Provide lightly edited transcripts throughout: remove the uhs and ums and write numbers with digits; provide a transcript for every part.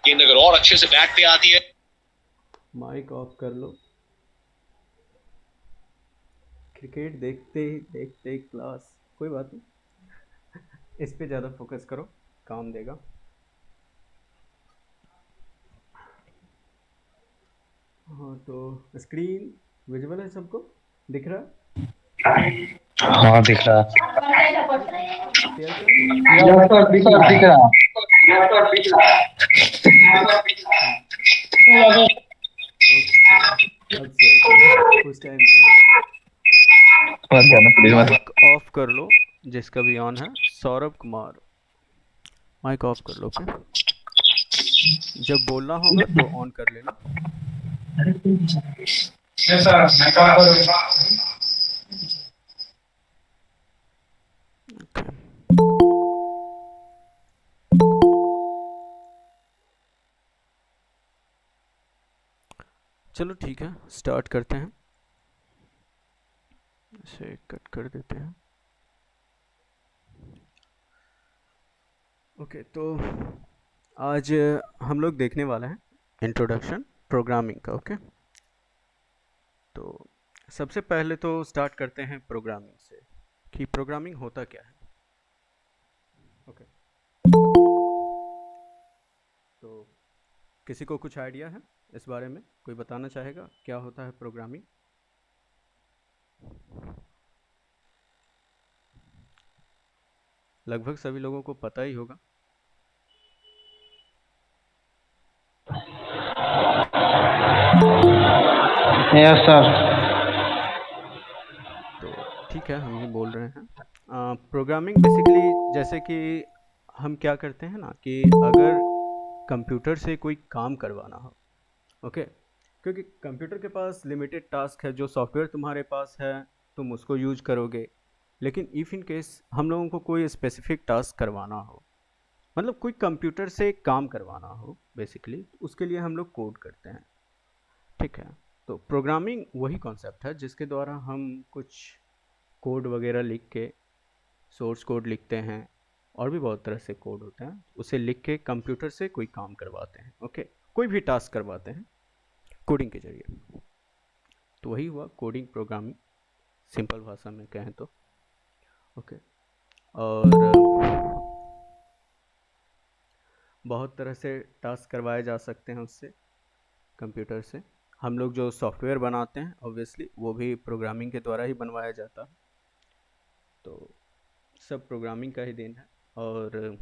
गेंद अगर और अच्छे से बैट पे आती है। माइक ऑफ कर लो। क्रिकेट देखते ही देखते क्लास, कोई बात नहीं, इस पे ज़्यादा फोकस करो, काम देगा। हाँ तो स्क्रीन विजुअल है, सबको दिख रहा है? हाँ दिख रहा। शेयर कर दूँ? यस सर दिख रहा। ओके, अब शेयर कर दो कुछ टाइम के लिए। मत जाना प्लीज मत। माइक ऑफ कर लो, जिसका भी ऑन है। सौरभ कुमार, माइक ऑफ कर लो, ओके? जब बोलना होगा तो ऑन कर लेना। यस सर मैं काम करूंगा। ओके, चलो ठीक है, स्टार्ट करते हैं। इसे कट कर देते हैं। ओके, तो आज हम लोग देखने वाले हैं इंट्रोडक्शन प्रोग्रामिंग का, ओके? तो सबसे पहले तो स्टार्ट करते हैं प्रोग्रामिंग से, कि प्रोग्रामिंग होता क्या है। ओके, तो किसी को कुछ आइडिया है इस बारे में? कोई बताना चाहेगा क्या होता है प्रोग्रामिंग? लगभग सभी लोगों को पता ही होगा। Yes sir. तो ठीक है, हम ही बोल रहे हैं। प्रोग्रामिंग बेसिकली जैसे कि हम क्या करते हैं ना, कि अगर कंप्यूटर से कोई काम करवाना हो, ओके? क्योंकि कंप्यूटर के पास लिमिटेड टास्क है, जो सॉफ्टवेयर तुम्हारे पास है तुम उसको यूज करोगे। लेकिन इफ़ इन केस हम लोगों को कोई स्पेसिफिक टास्क करवाना हो, मतलब कोई कंप्यूटर से काम करवाना हो बेसिकली, उसके लिए हम लोग कोड करते हैं, ठीक है? तो प्रोग्रामिंग वही कॉन्सेप्ट है जिसके द्वारा हम कुछ कोड वगैरह लिख के, सोर्स कोड लिखते हैं, और भी बहुत तरह से कोड होते हैं, उसे लिख के कंप्यूटर से कोई काम करवाते हैं, ओके? कोई भी टास्क करवाते हैं कोडिंग के जरिए। तो वही हुआ कोडिंग प्रोग्रामिंग, सिंपल भाषा में कहें तो, ओके? और बहुत तरह से टास्क करवाए जा सकते हैं उससे, कंप्यूटर से। हम लोग जो सॉफ्टवेयर बनाते हैं ऑब्वियसली वो भी प्रोग्रामिंग के द्वारा ही बनवाया जाता है। तो सब प्रोग्रामिंग का ही देन है, और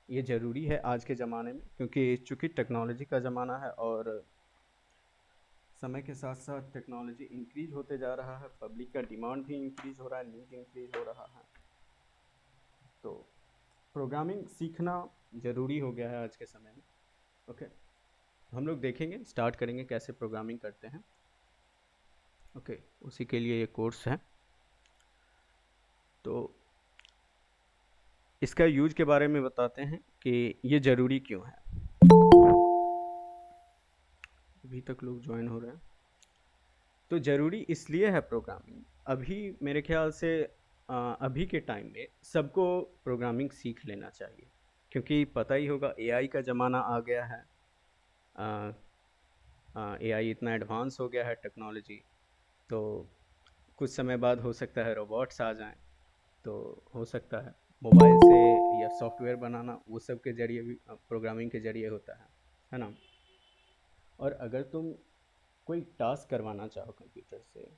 ये ज़रूरी है आज के ज़माने में, क्योंकि चूँकि टेक्नोलॉजी का ज़माना है और समय के साथ साथ टेक्नोलॉजी इंक्रीज होते जा रहा है, पब्लिक का डिमांड भी इंक्रीज हो रहा है, नीड इंक्रीज हो रहा है। तो प्रोग्रामिंग सीखना ज़रूरी हो गया है आज के समय में, ओके? हम लोग देखेंगे, स्टार्ट करेंगे कैसे प्रोग्रामिंग करते हैं, ओके? उसी के लिए ये कोर्स है। तो इसका यूज के बारे में बताते हैं कि ये ज़रूरी क्यों है। अभी तक लोग ज्वाइन हो रहे हैं। तो ज़रूरी इसलिए है प्रोग्रामिंग, अभी मेरे ख्याल से अभी के टाइम में सबको प्रोग्रामिंग सीख लेना चाहिए, क्योंकि पता ही होगा एआई का ज़माना आ गया है। एआई इतना एडवांस हो गया है टेक्नोलॉजी, तो कुछ समय बाद हो सकता है रोबोट्स आ जाएं। तो हो सकता है मोबाइल से या सॉफ्टवेयर बनाना वो सब के ज़रिए भी प्रोग्रामिंग के ज़रिए होता है ना? और अगर तुम कोई टास्क करवाना चाहो कंप्यूटर से,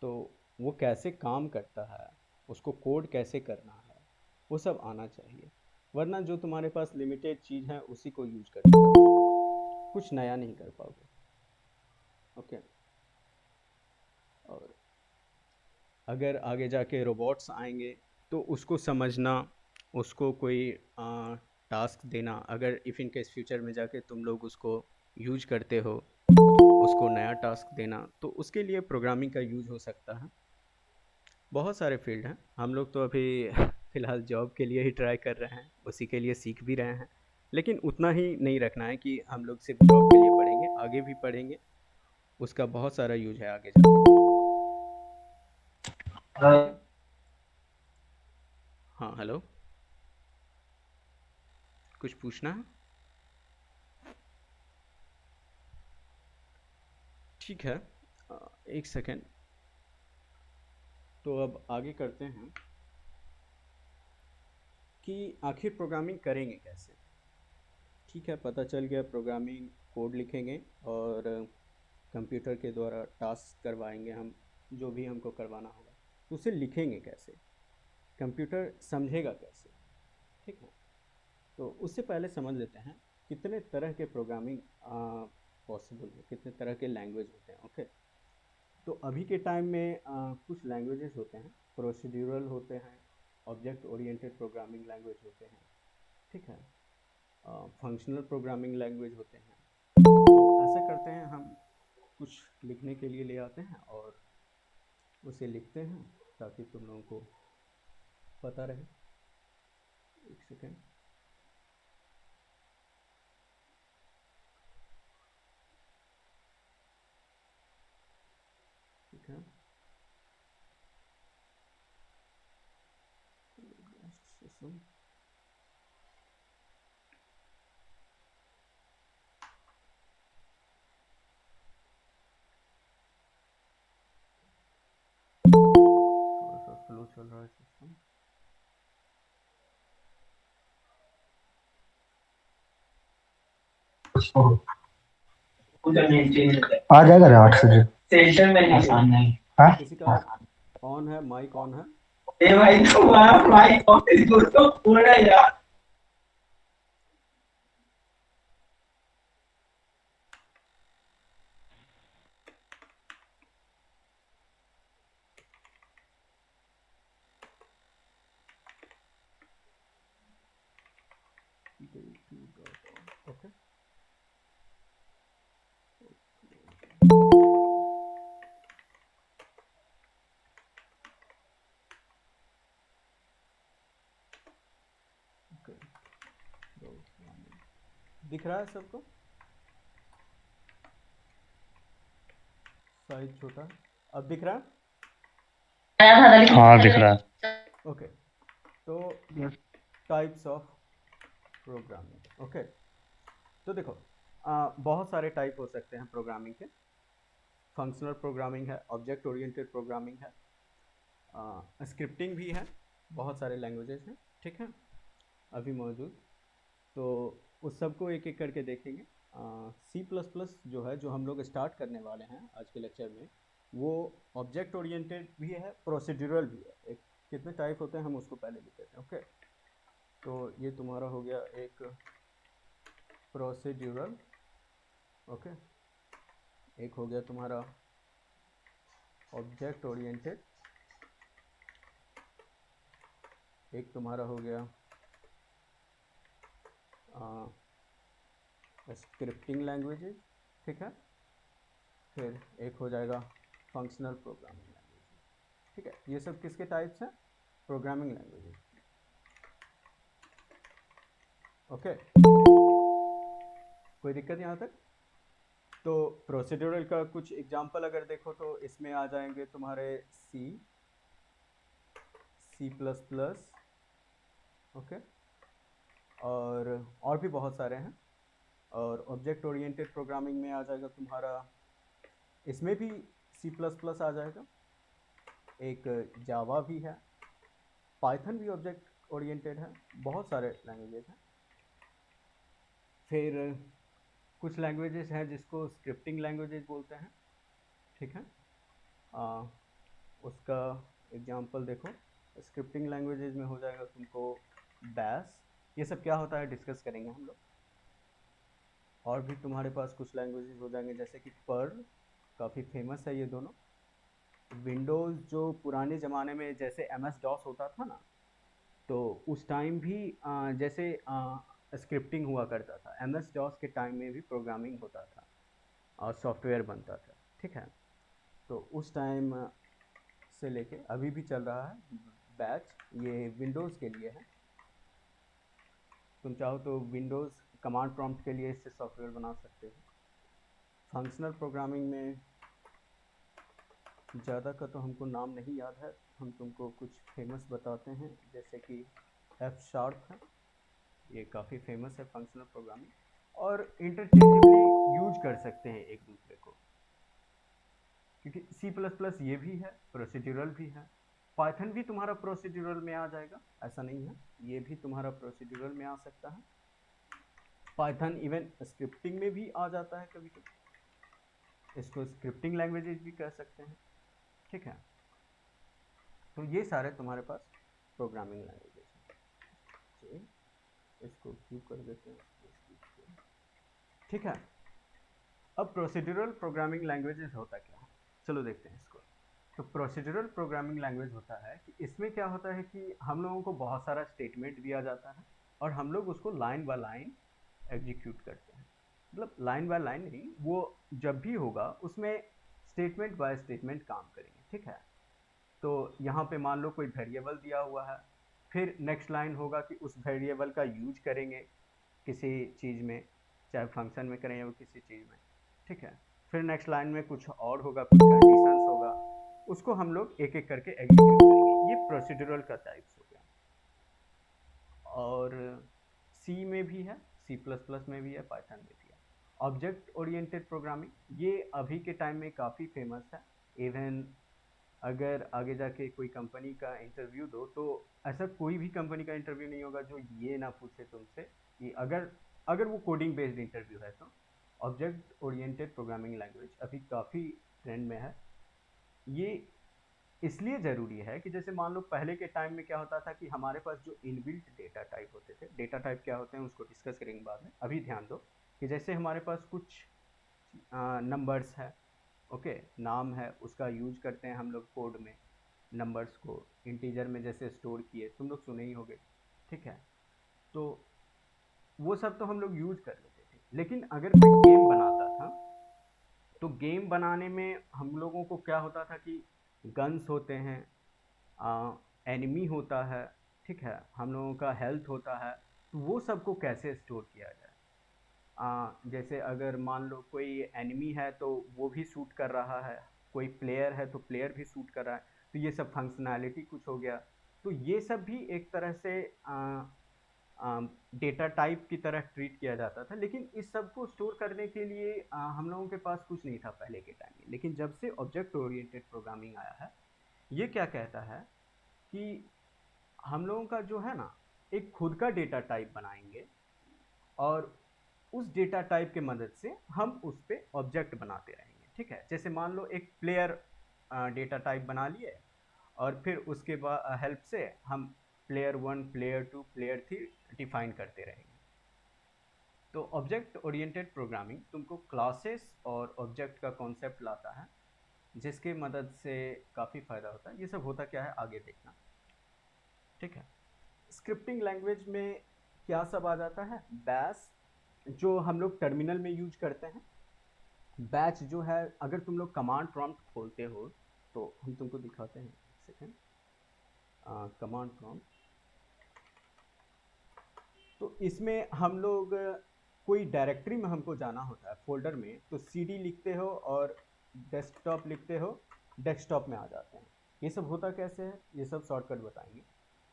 तो वो कैसे काम करता है, उसको कोड कैसे करना है, वो सब आना चाहिए। वरना जो तुम्हारे पास लिमिटेड चीज़ है उसी को यूज करते रहो, कुछ नया नहीं कर पाओगे, ओके? और अगर आगे जाके रोबोट्स आएंगे तो उसको समझना, उसको कोई टास्क देना, अगर इफ़ इन केस फ्यूचर में जाके तुम लोग उसको यूज करते हो, उसको नया टास्क देना, तो उसके लिए प्रोग्रामिंग का यूज हो सकता है। बहुत सारे फील्ड हैं, हम लोग तो अभी फ़िलहाल जॉब के लिए ही ट्राई कर रहे हैं, उसी के लिए सीख भी रहे हैं। लेकिन उतना ही नहीं रखना है कि हम लोग सिर्फ जॉब के लिए पढ़ेंगे, आगे भी पढ़ेंगे, उसका बहुत सारा यूज है आगे जाके, ठीक है? हाँ, हेलो, कुछ पूछना है? ठीक है, एक सेकेंड। तो अब आगे करते हैं कि आखिर प्रोग्रामिंग करेंगे कैसे। ठीक है, पता चल गया प्रोग्रामिंग कोड लिखेंगे और कंप्यूटर के द्वारा टास्क करवाएंगे हम, जो भी हमको करवाना होगा। तो उसे लिखेंगे कैसे, कंप्यूटर समझेगा कैसे। ठीक है, तो उससे पहले समझ लेते हैं कितने तरह के प्रोग्रामिंग पॉसिबल है, कितने तरह के लैंग्वेज होते हैं। ओके, तो अभी के टाइम में कुछ लैंग्वेजेस होते हैं, प्रोसीड्यूरल होते हैं, ऑब्जेक्ट ओरिएंटेड प्रोग्रामिंग लैंग्वेज होते हैं। ठीक है, फंक्शनल प्रोग्रामिंग लैंग्वेज होते हैं। तो ऐसा करते हैं, हम कुछ लिखने के लिए ले आते हैं और उसे लिखते हैं ताकि तुम लोगों को पता रहे। एक सेकेंड। ठीक है, system। थोड़ा सा स्लो चल रहा है सिस्टम। आ जाएगा रे 8 से आसान नहीं। हाँ किसी का ऑन है, माइक ऑन है? ए भाई तुम्हारा माइक ऑफिस तो पूरा यार। ओके, दिख रहा है सबको? साइज छोटा है, अब दिख रहा है? हाँ दिख रहा है। ओके, तो टाइप्स ऑफ प्रोग्रामिंग। ओके, तो देखो, बहुत सारे टाइप हो सकते हैं प्रोग्रामिंग के। फंक्शनल प्रोग्रामिंग है, ऑब्जेक्ट ओरिएंटेड प्रोग्रामिंग है, स्क्रिप्टिंग भी है, बहुत सारे लैंग्वेजेस हैं। ठीक है, अभी मौजूद। तो उस सबको एक एक करके देखेंगे। सी प्लस प्लस जो है, जो हम लोग स्टार्ट करने वाले हैं आज के लेक्चर में, वो ऑब्जेक्ट ओरिएंटेड भी है, प्रोसीड्यूरल भी है। एक कितने टाइप होते हैं हम उसको पहले लिख लेते हैं। ओके, तो ये तुम्हारा हो गया एक प्रोसीड्यूरल। ओके, एक हो गया तुम्हारा ऑब्जेक्ट ओरिएंटेड, एक तुम्हारा हो गया स्क्रिप्टिंग लैंग्वेजेज। ठीक है, फिर एक हो जाएगा फंक्शनल प्रोग्रामिंग लैंग्वेज। ठीक है, ये सब किसके टाइप्स हैं? Programming languages. ओके, कोई दिक्कत यहाँ तक? तो प्रोसीड्यूरल का कुछ एग्जांपल अगर देखो तो इसमें आ जाएंगे तुम्हारे सी प्लस प्लस। ओके, और भी बहुत सारे हैं। और ऑब्जेक्ट ओरिएंटेड प्रोग्रामिंग में आ जाएगा तुम्हारा, इसमें भी सी प्लस प्लस आ जाएगा, एक जावा भी है, पाइथन भी ऑब्जेक्ट ओरिएंटेड है, बहुत सारे लैंग्वेजेस हैं। फिर कुछ लैंग्वेजेस हैं जिसको स्क्रिप्टिंग लैंग्वेजेस बोलते हैं। ठीक है, उसका एग्जांपल देखो, स्क्रिप्टिंग लैंग्वेजेस में हो जाएगा तुमको बैश। ये सब क्या होता है डिस्कस करेंगे हम लोग। और भी तुम्हारे पास कुछ लैंग्वेजेस हो जाएंगे जैसे कि पर्ल, काफ़ी फेमस है ये दोनों। विंडोज़ जो पुराने ज़माने में जैसे एम एस डॉस होता था ना, तो उस टाइम भी जैसे स्क्रिप्टिंग हुआ करता था, एम एस डॉस के टाइम में भी प्रोग्रामिंग होता था और सॉफ्टवेयर बनता था। ठीक है, तो उस टाइम से लेके अभी भी चल रहा है बैच, ये विंडोज़ के लिए है। तुम चाहो तो विंडोज़ कमांड प्रॉम्प्ट के लिए इससे सॉफ्टवेयर बना सकते हो। फंक्शनल प्रोग्रामिंग में ज़्यादा का तो हमको नाम नहीं याद है, हम तुमको कुछ फेमस बताते हैं जैसे कि F# है, ये काफ़ी फेमस है फंक्शनल प्रोग्रामिंग, और इंटरचेंजेबली यूज कर सकते हैं एक दूसरे को। क्योंकि C++ ये भी है, प्रोसीड्यूरल भी है। पाइथन भी तुम्हारा प्रोसीड्यूरल में आ जाएगा, ऐसा नहीं है, ये भी तुम्हारा प्रोसीड्यूरल में आ सकता है। पाइथन इवन स्क्रिप्टिंग में भी आ जाता है कभी कभी, इसको स्क्रिप्टिंग लैंग्वेजेस भी कह सकते हैं, ठीक है। तो ये सारे तुम्हारे पास प्रोग्रामिंग लैंग्वेजेस हैं। इसको क्यों कर देते हैं, ठीक है। अब प्रोसीड्यूरल प्रोग्रामिंग लैंग्वेजेस होता क्या है, चलो देखते हैं इसको। तो प्रोसीड्यूरल प्रोग्रामिंग लैंग्वेज होता है कि इसमें क्या होता है कि हम लोगों को बहुत सारा स्टेटमेंट दिया जाता है और हम लोग उसको लाइन बाय लाइन एग्जीक्यूट करते हैं। मतलब लाइन बाय लाइन नहीं, वो जब भी होगा उसमें स्टेटमेंट बाय स्टेटमेंट काम करेंगे, ठीक है। तो यहाँ पे मान लो कोई वेरिएबल दिया हुआ है, फिर नेक्स्ट लाइन होगा कि उस वेरिएबल का यूज करेंगे किसी चीज़ में, चाहे फंक्शन में करें या किसी चीज़ में, ठीक है। फिर नेक्स्ट लाइन में कुछ और होगा, कुछ कंडीशंस होगा, उसको हम लोग एक एक करके एग्जीक्यूट करेंगे। ये प्रोसीड्यूरल का टाइप्स हो गया। और सी में भी है, C++ में भी है, पाइथन में भी है। ऑब्जेक्ट ओरिएंटेड प्रोग्रामिंग, ये अभी के टाइम में काफ़ी फेमस है। इवन अगर आगे जाके कोई कंपनी का इंटरव्यू दो तो ऐसा कोई भी कंपनी का इंटरव्यू नहीं होगा जो ये ना पूछे तुमसे कि अगर वो कोडिंग बेस्ड इंटरव्यू है तो ऑब्जेक्ट ओरिएंटेड प्रोग्रामिंग लैंग्वेज अभी काफ़ी ट्रेंड में है। ये इसलिए ज़रूरी है कि जैसे मान लो पहले के टाइम में क्या होता था कि हमारे पास जो इनबिल्ट डेटा टाइप होते थे, डेटा टाइप क्या होते हैं उसको डिस्कस करेंगे बाद में, अभी ध्यान दो कि जैसे हमारे पास कुछ नंबर्स है, ओके, नाम है, उसका यूज करते हैं हम लोग कोड में, नंबर्स को इंटीजर में जैसे स्टोर किए, तुम लोग सुने ही होगे, ठीक है। तो वो सब तो हम लोग यूज कर लेते थे, लेकिन अगर कोई गेम बनाता था तो गेम बनाने में हम लोगों को क्या होता था कि गन्स होते हैं, एनिमी होता है, ठीक है, हम लोगों का हेल्थ होता है, तो वो सबको कैसे स्टोर किया जाए। जैसे अगर मान लो कोई एनिमी है तो वो भी शूट कर रहा है, कोई प्लेयर है तो प्लेयर भी शूट कर रहा है, तो ये सब फंक्शनैलिटी कुछ हो गया। तो ये सब भी एक तरह से डेटा टाइप की तरह ट्रीट किया जाता था, लेकिन इस सब को स्टोर करने के लिए हम लोगों के पास कुछ नहीं था पहले के टाइम में। लेकिन जब से ऑब्जेक्ट ओरिएंटेड प्रोग्रामिंग आया है, ये क्या कहता है कि हम लोगों का जो है ना, एक खुद का डेटा टाइप बनाएंगे और उस डेटा टाइप के मदद से हम उस पर ऑब्जेक्ट बनाते रहेंगे, ठीक है। जैसे मान लो एक प्लेयर डेटा टाइप बना लिए और फिर उसके बाद हेल्प से हम प्लेयर 1, प्लेयर 2, प्लेयर 3 डिफाइन करते रहेंगे। तो ऑब्जेक्ट ओरिएंटेड प्रोग्रामिंग तुमको क्लासेस और ऑब्जेक्ट का कॉन्सेप्ट लाता है, जिसके मदद से काफ़ी फ़ायदा होता है। ये सब होता क्या है आगे देखना, ठीक है। स्क्रिप्टिंग लैंग्वेज में क्या सब आ जाता है, बैश जो हम लोग टर्मिनल में यूज करते हैं, बैच जो है अगर तुम लोग कमांड प्रॉम्प्ट खोलते हो तो हम तुमको दिखाते हैं, एक सेकेंड, कमांड प्रॉम्प्ट। तो इसमें हम लोग कोई डायरेक्टरी में हमको जाना होता है, फोल्डर में, तो CD लिखते हो और डेस्कटॉप लिखते हो, डेस्कटॉप में आ जाते हैं। ये सब होता कैसे है, ये सब शॉर्टकट बताएंगे।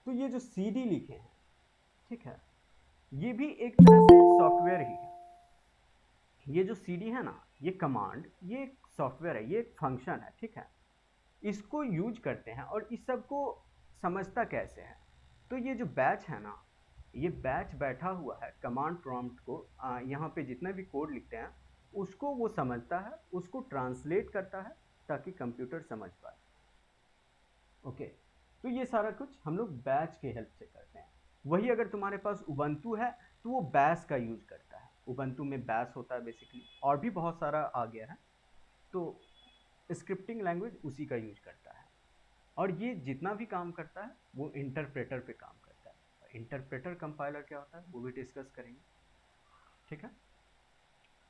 तो ये जो CD लिखे हैं, ठीक है, ये भी एक तरह से सॉफ्टवेयर ही है। ये जो CD है ना, ये कमांड, ये एक सॉफ्टवेयर है, ये एक फंक्शन है, ठीक है। इसको यूज करते हैं और इस सब को समझता कैसे है, तो ये जो बैच है ना, ये बैच बैठा हुआ है कमांड प्रॉम्प्ट को, यहाँ पे जितने भी कोड लिखते हैं उसको वो समझता है, उसको ट्रांसलेट करता है ताकि कंप्यूटर समझ पाए, ओके। तो ये सारा कुछ हम लोग बैच के हेल्प से करते हैं। वही अगर तुम्हारे पास उबंटू है तो वो बैश का यूज करता है, उबंटू में बैश होता है बेसिकली, और भी बहुत सारा आ गया है। तो स्क्रिप्टिंग लैंग्वेज उसी का यूज करता है, और ये जितना भी काम करता है वो इंटरप्रेटर पे काम करता है। इंटरप्रेटर कंपाइलर क्या होता है वो भी डिस्कस करेंगे, ठीक है।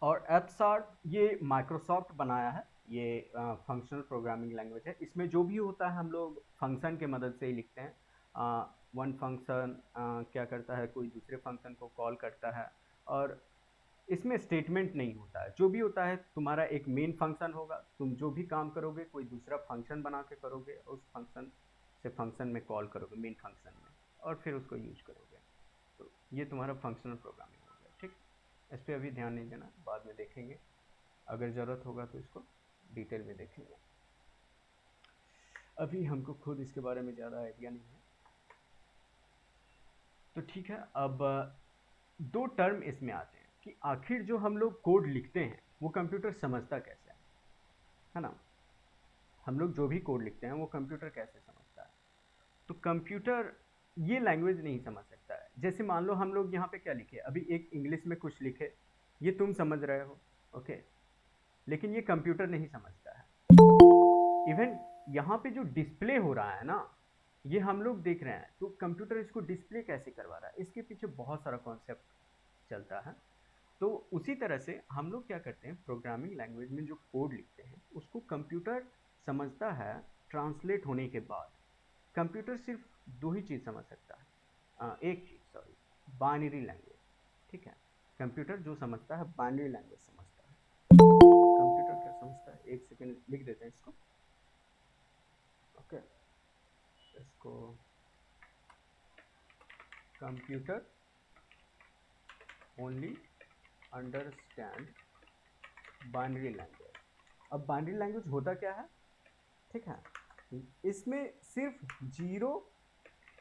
और एप्सार्ट ये माइक्रोसॉफ्ट बनाया है, ये फंक्शनल प्रोग्रामिंग लैंग्वेज है। इसमें जो भी होता है हम लोग फंक्शन के मदद से ही लिखते हैं। वन फंक्शन क्या करता है, कोई दूसरे फंक्शन को कॉल करता है, और इसमें स्टेटमेंट नहीं होता है। जो भी होता है तुम्हारा एक मेन फंक्शन होगा, तुम जो भी काम करोगे कोई दूसरा फंक्शन बना के करोगे, उस फंक्शन से फंक्शन में कॉल करोगे मेन फंक्शन में, और फिर उसको यूज करोगे। तो ये तुम्हारा फंक्शनल प्रोग्रामिंग हो गया, ठीक। इस पर अभी ध्यान नहीं देना, बाद में देखेंगे, अगर ज़रूरत होगा तो इसको डिटेल में देखेंगे। अभी हमको खुद इसके बारे में ज़्यादा आइडिया नहीं है। तो ठीक है, अब दो टर्म इसमें आते हैं कि आखिर जो हम लोग कोड लिखते हैं वो कंप्यूटर समझता कैसे है ना। हम लोग जो भी कोड लिखते हैं वो कंप्यूटर कैसे समझता है। तो कंप्यूटर ये लैंग्वेज नहीं समझ सकता है। जैसे मान लो हम लोग यहाँ पे क्या लिखे, अभी एक इंग्लिश में कुछ लिखे, ये तुम समझ रहे हो, ओके, लेकिन ये कंप्यूटर नहीं समझता है। इवन यहाँ पे जो डिस्प्ले हो रहा है ना, ये हम लोग देख रहे हैं, तो कंप्यूटर इसको डिस्प्ले कैसे करवा रहा है, इसके पीछे बहुत सारा कॉन्सेप्ट चलता है। तो उसी तरह से हम लोग क्या करते हैं, प्रोग्रामिंग लैंग्वेज में जो कोड लिखते हैं उसको कंप्यूटर समझता है। ट्रांसलेट होने के बाद कंप्यूटर सिर्फ दो ही चीज़ समझ सकता है, एक चीज़, सॉरी, बाइनरी लैंग्वेज। ठीक है, कंप्यूटर जो समझता है बाइनरी लैंग्वेज समझता है। कंप्यूटर क्या समझता है, एक सेकेंड लिख देते हैं इसको, ओके। इसको computer only understand binary language. अब बाइनरी लैंग्वेज होता क्या है, ठीक है, इसमें सिर्फ 0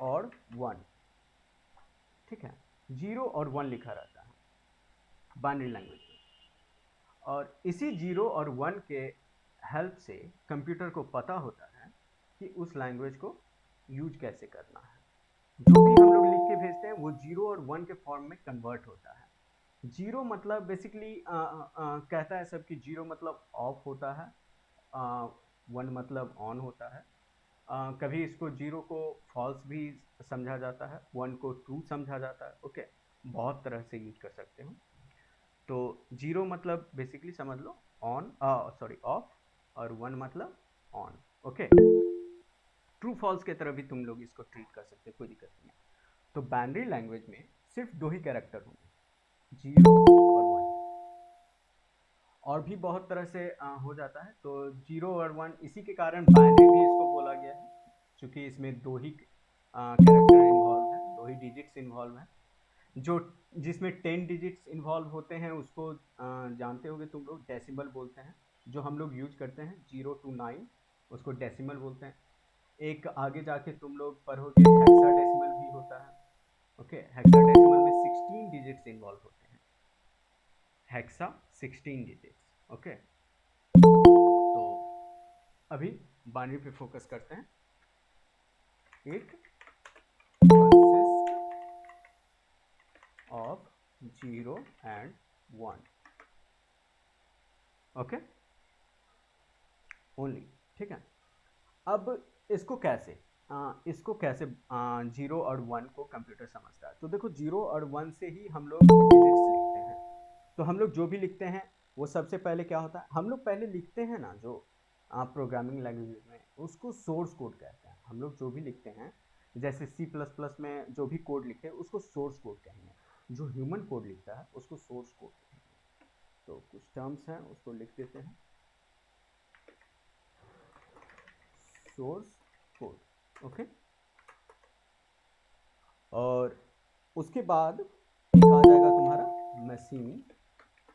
और 1, ठीक है, 0 और 1 लिखा रहता है बाइनरी लैंग्वेज में। और इसी 0 और 1 के हेल्प से कंप्यूटर को पता होता है कि उस लैंग्वेज को यूज कैसे करना है। जो भी हम लोग लिख के भेजते हैं वो 0 और 1 के फॉर्म में कन्वर्ट होता है। 0 मतलब बेसिकली कहता है सब कि 0 मतलब ऑफ होता है, 1 मतलब ऑन होता है। कभी इसको 0 को फॉल्स भी समझा जाता है, 1 को ट्रू समझा जाता है, ओके, बहुत तरह से यूज कर सकते हो। तो 0 मतलब बेसिकली समझ लो ऑन, सॉरी ऑफ, और 1 मतलब ऑन, ओके। ट्रू फॉल्स की तरह भी तुम लोग इसको ट्रीट कर सकते हो, कोई दिक्कत नहीं है। तो बाइनरी लैंग्वेज में सिर्फ दो ही कैरेक्टर होंगे, 0 और 1। और भी बहुत तरह से हो जाता है। तो 0 और 1 इसी के कारण बाइनरी भी इसको बोला गया है, क्योंकि इसमें दो ही कैरेक्टर इन्वॉल्व हैं, दो ही डिजिट्स इन्वॉल्व हैं। जो जिसमें 10 डिजिट्स इन्वॉल्व होते हैं उसको जानते होगे तुम लोग, डेसिमल बोलते हैं। जो हम लोग यूज करते हैं 0 to 9 उसको डेसिमल बोलते हैं। एक आगे जाके तुम लोग पढ़ोगे हेक्साडेसिमल भी होता है, ओके। हेक्साडेसिमल में 16 डिजिट्स इन्वॉल्व होते हैं, हेक्सा 16 डिजिट्स, ओके। तो अभी बाइनरी पे फोकस करते हैं। It consist of 0 and 1, okay, only, ठीक है। अब इसको कैसे 0 और 1 को कंप्यूटर समझता है। तो देखो 0 और 1 से ही हम लोग डिजिट्स लिखते हैं। तो हम लोग जो भी लिखते हैं वो सबसे पहले क्या होता है, हम लोग पहले लिखते हैं ना, जो प्रोग्रामिंग लैंग्वेज में उसको सोर्स कोड कहते हैं। हम लोग जो भी लिखते हैं, जैसे C++ में जो भी कोड लिखते हैं उसको सोर्स कोड कहेंगे। जो ह्यूमन कोड लिखता है उसको सोर्स कोड कहेंगे। तो कुछ टर्म्स हैं उसको लिख देते हैं, सोर्स कोड, ओके। और उसके बाद एक आ जाएगा तुम्हारा मशीन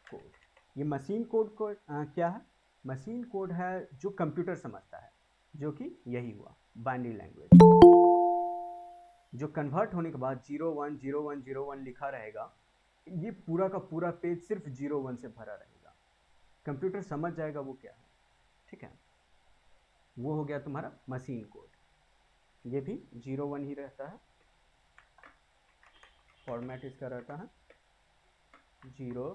कोड। ये मशीन कोड को क्या है, मशीन कोड है जो कंप्यूटर समझता है, जो कि यही हुआ बाइनरी लैंग्वेज। जो कन्वर्ट होने के बाद 0 1 0 1 0 1 लिखा रहेगा, ये पूरा का पूरा पेज सिर्फ 0 1 से भरा रहेगा। कंप्यूटर समझ जाएगा वो क्या है, ठीक है। वो हो गया तुम्हारा मशीन कोड। ये भी 0 1 ही रहता है, फॉर्मेट इसका रहता है 0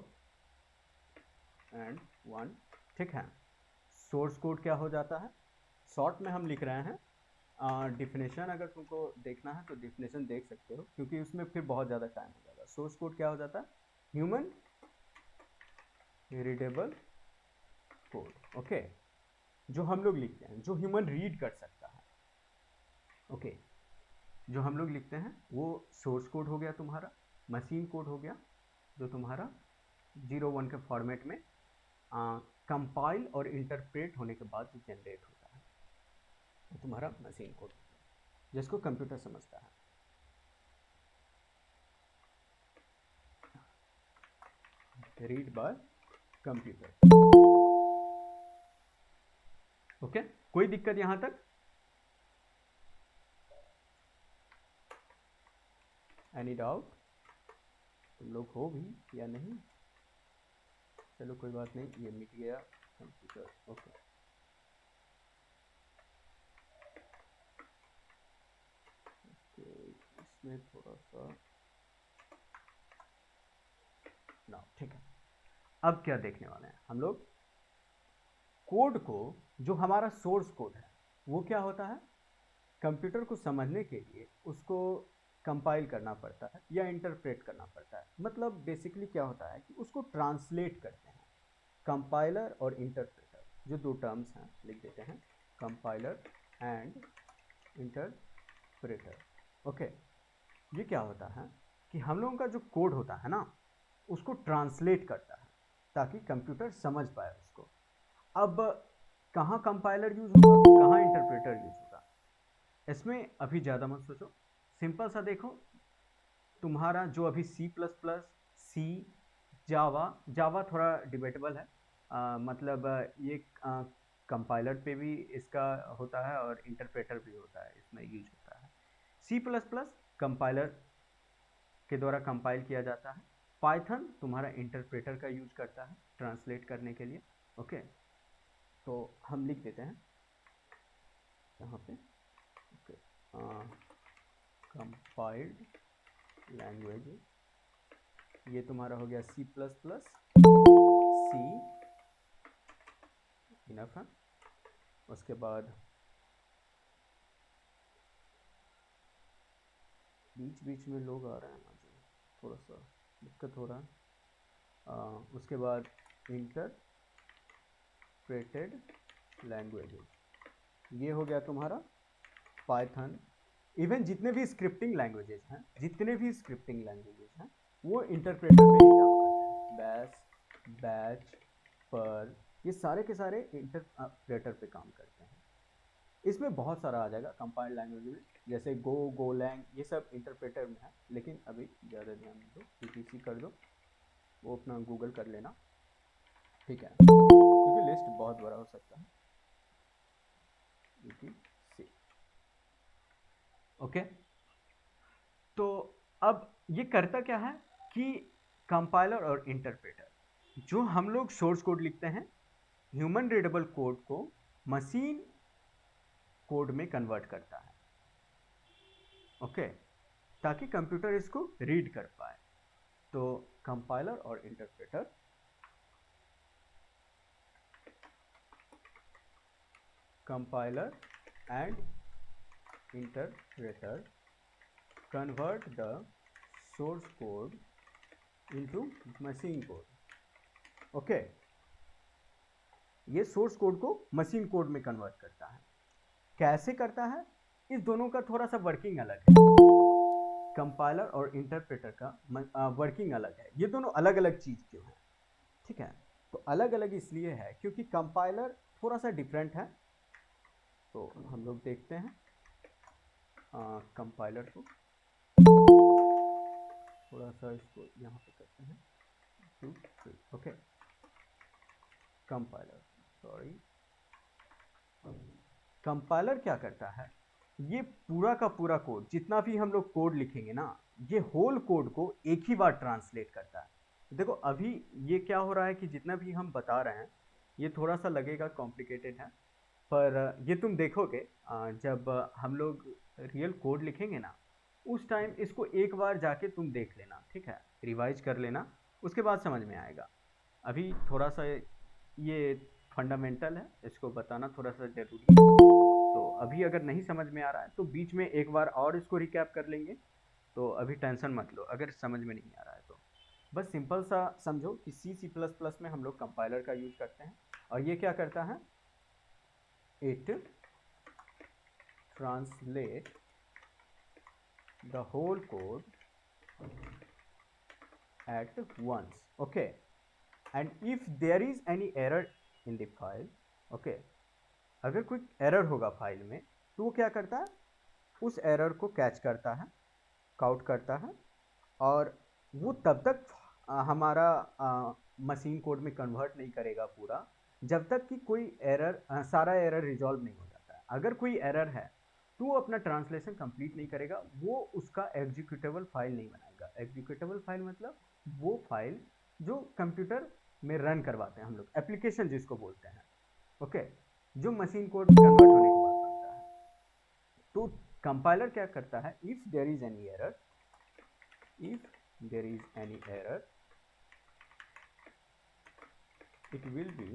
and 1, ठीक है। सोर्स कोड क्या हो जाता है, शॉर्ट में हम लिख रहे हैं। डिफिनेशन अगर तुमको देखना है तो डिफिनेशन देख सकते हो, क्योंकि उसमें फिर बहुत ज़्यादा टाइम हो जाएगा। सोर्स कोड क्या हो जाता है, ह्यूमन रीडेबल कोड, ओके। जो हम लोग लिखते हैं, जो ह्यूमन रीड कर सकता है, ओके। जो हम लोग लिखते हैं वो सोर्स कोड हो गया तुम्हारा। मशीन कोड हो गया जो तुम्हारा 0 1 के फॉर्मेट में कंपाइल और इंटरप्रेट होने के बाद जो जनरेट होता है वो तुम्हारा मशीन कोड, जिसको कंप्यूटर समझता है। Read by computer, okay. कोई दिक्कत यहाँ तक? Any doubt? तुम लोग हो भी या नहीं? चलो कोई बात नहीं, ये मिट गया कंप्यूटर। ओके, इसमें थोड़ा सा ना, ठीक है। अब क्या देखने वाले हैं हम लोग? कोड को, जो हमारा सोर्स कोड है वो क्या होता है, कंप्यूटर को समझने के लिए उसको कंपाइल करना पड़ता है या इंटरप्रेट करना पड़ता है। मतलब बेसिकली क्या होता है कि उसको ट्रांसलेट करते हैं। कंपाइलर और इंटरप्रेटर, जो दो टर्म्स हैं, लिख देते हैं, कंपाइलर एंड इंटरप्रेटर। ओके, ये क्या होता है कि हम लोगों का जो कोड होता है ना, उसको ट्रांसलेट करता है ताकि कंप्यूटर समझ पाए उसको। अब कहाँ कंपाइलर यूज होगा, कहाँ इंटरप्रेटर यूज होगा, इसमें अभी ज़्यादा मत सोचो। सिंपल सा देखो, तुम्हारा जो अभी सी प्लस प्लस, सी, जावा थोड़ा डिबेटेबल है, मतलब ये कंपाइलर पे भी इसका होता है और इंटरप्रेटर भी होता है, इसमें यूज होता है। सी प्लस प्लस कंपाइलर के द्वारा कंपाइल किया जाता है। पाइथन तुम्हारा इंटरप्रेटर का यूज करता है ट्रांसलेट करने के लिए। ओके, तो हम लिख देते हैं यहाँ पे, ओके, कंपाइल्ड लैंग्वेज, ये तुम्हारा हो गया सी प्लस प्लस, सी, इनफ है। उसके बाद बीच बीच में लोग आ रहे हैं ना, जो थोड़ा सा दिक्कत हो रहा है। उसके बाद इंटरप्रेटेड लैंग्वेजेस, ये हो गया तुम्हारा पाइथन। इवन जितने भी स्क्रिप्टिंग लैंग्वेजेस हैं, वो इंटरप्रेटर पे ही काम करते हैं। बैच, पर्ल, ये सारे के सारे इंटरप्रेटर पे काम करते हैं। इसमें बहुत सारा आ जाएगा कंपाइल्ड लैंग्वेज में, जैसे गोलैंग, ये सब इंटरप्रेटर में है। लेकिन अभी ज़्यादा ध्यान दो, ईटीसी कर दो, वो अपना गूगल कर लेना, ठीक है, क्योंकि लिस्ट बहुत बड़ा हो सकता है। Etc, okay. तो अब ये करता क्या है कि कंपाइलर और इंटरप्रेटर, जो हम लोग सोर्स कोड लिखते हैं, ह्यूमन रीडेबल कोड को मशीन कोड में कन्वर्ट करता है, ओके, ताकि कंप्यूटर इसको रीड कर पाए। तो कंपाइलर और interpreter, compiler and interpreter convert the source code into machine code, okay. ये सोर्स कोड को मशीन कोड में कन्वर्ट करता है। कैसे करता है, इस दोनों का थोड़ा सा वर्किंग अलग है। कंपाइलर और इंटरप्रेटर का वर्किंग अलग है। ये दोनों अलग अलग चीज़ क्यों है, ठीक है? तो अलग अलग इसलिए है क्योंकि कंपाइलर थोड़ा सा डिफरेंट है। तो हम लोग देखते हैं कंपाइलर को, थोड़ा सा इसको यहाँ पे करते हैं, 2 3, ओके। कंपाइलर क्या करता है, ये पूरा का पूरा कोड, जितना भी हम लोग कोड लिखेंगे ना, ये होल कोड को एक ही बार ट्रांसलेट करता है। देखो अभी ये क्या हो रहा है कि जितना भी हम बता रहे हैं, ये थोड़ा सा लगेगा कॉम्प्लिकेटेड है, पर ये तुम देखोगे जब हम लोग रियल कोड लिखेंगे ना, उस टाइम इसको एक बार जाके तुम देख लेना, ठीक है, रिवाइज कर लेना, उसके बाद समझ में आएगा। अभी थोड़ा सा ये फंडामेंटल है, इसको बताना थोड़ा सा ज़रूरी है। तो अभी अगर नहीं समझ में आ रहा है तो बीच में एक बार और इसको रिकैप कर लेंगे। तो अभी टेंशन मत लो अगर समझ में नहीं आ रहा है तो। बस सिंपल सा समझो कि C++ में हम लोग कंपाइलर का यूज़ करते हैं, और ये क्या करता है, it translate the whole code at once, okay, and if there is any error in the file, okay, अगर कोई एरर होगा फाइल में तो वो क्या करता है, उस एरर को कैच करता है, काउट करता है, और वो तब तक हमारा मशीन कोड में कन्वर्ट नहीं करेगा पूरा, जब तक कि कोई एरर, सारा एरर रिजॉल्व नहीं हो जाता है। अगर कोई एरर है तो वो अपना ट्रांसलेशन कंप्लीट नहीं करेगा, वो उसका एग्जीक्यूटेबल फाइल नहीं बनाएगा। एग्जीक्यूटेबल फाइल मतलब वो फाइल जो कंप्यूटर में रन करवाते हैं हम लोग, एप्लीकेशन जिसको बोलते हैं, ओके, जो मशीन कोड कन्वर्ट होने के बाद बनता है। तो कंपाइलर क्या करता है, if there is any error, it will be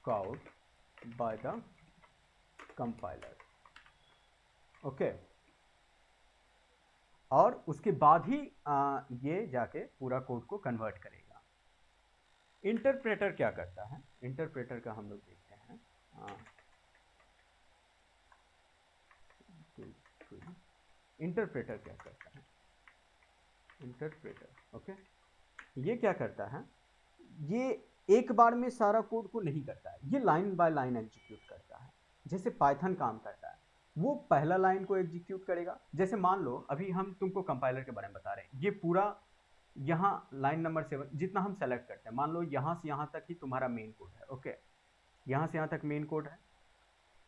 caught by the compiler, okay. और उसके बाद ही ये जाके पूरा कोड को कन्वर्ट करेगा। इंटरप्रेटर क्या करता है, इंटरप्रेटर का हम लोग देखते हैं। इंटरप्रेटर क्या करता है, इंटरप्रेटर, ओके, ये क्या करता है, ये एक बार में सारा कोड को नहीं करता है, ये लाइन बाय लाइन एग्जीक्यूट करता है। जैसे पाइथन काम करता है, वो पहला लाइन को एग्जीक्यूट करेगा। जैसे मान लो अभी हम तुमको कंपाइलर के बारे में बता रहे हैं, ये पूरा यहाँ लाइन नंबर 7 जितना हम सेलेक्ट करते हैं, मान लो यहाँ से यहाँ तक ही तुम्हारा मेन कोड है, ओके, यहाँ से यहाँ तक मेन कोड है।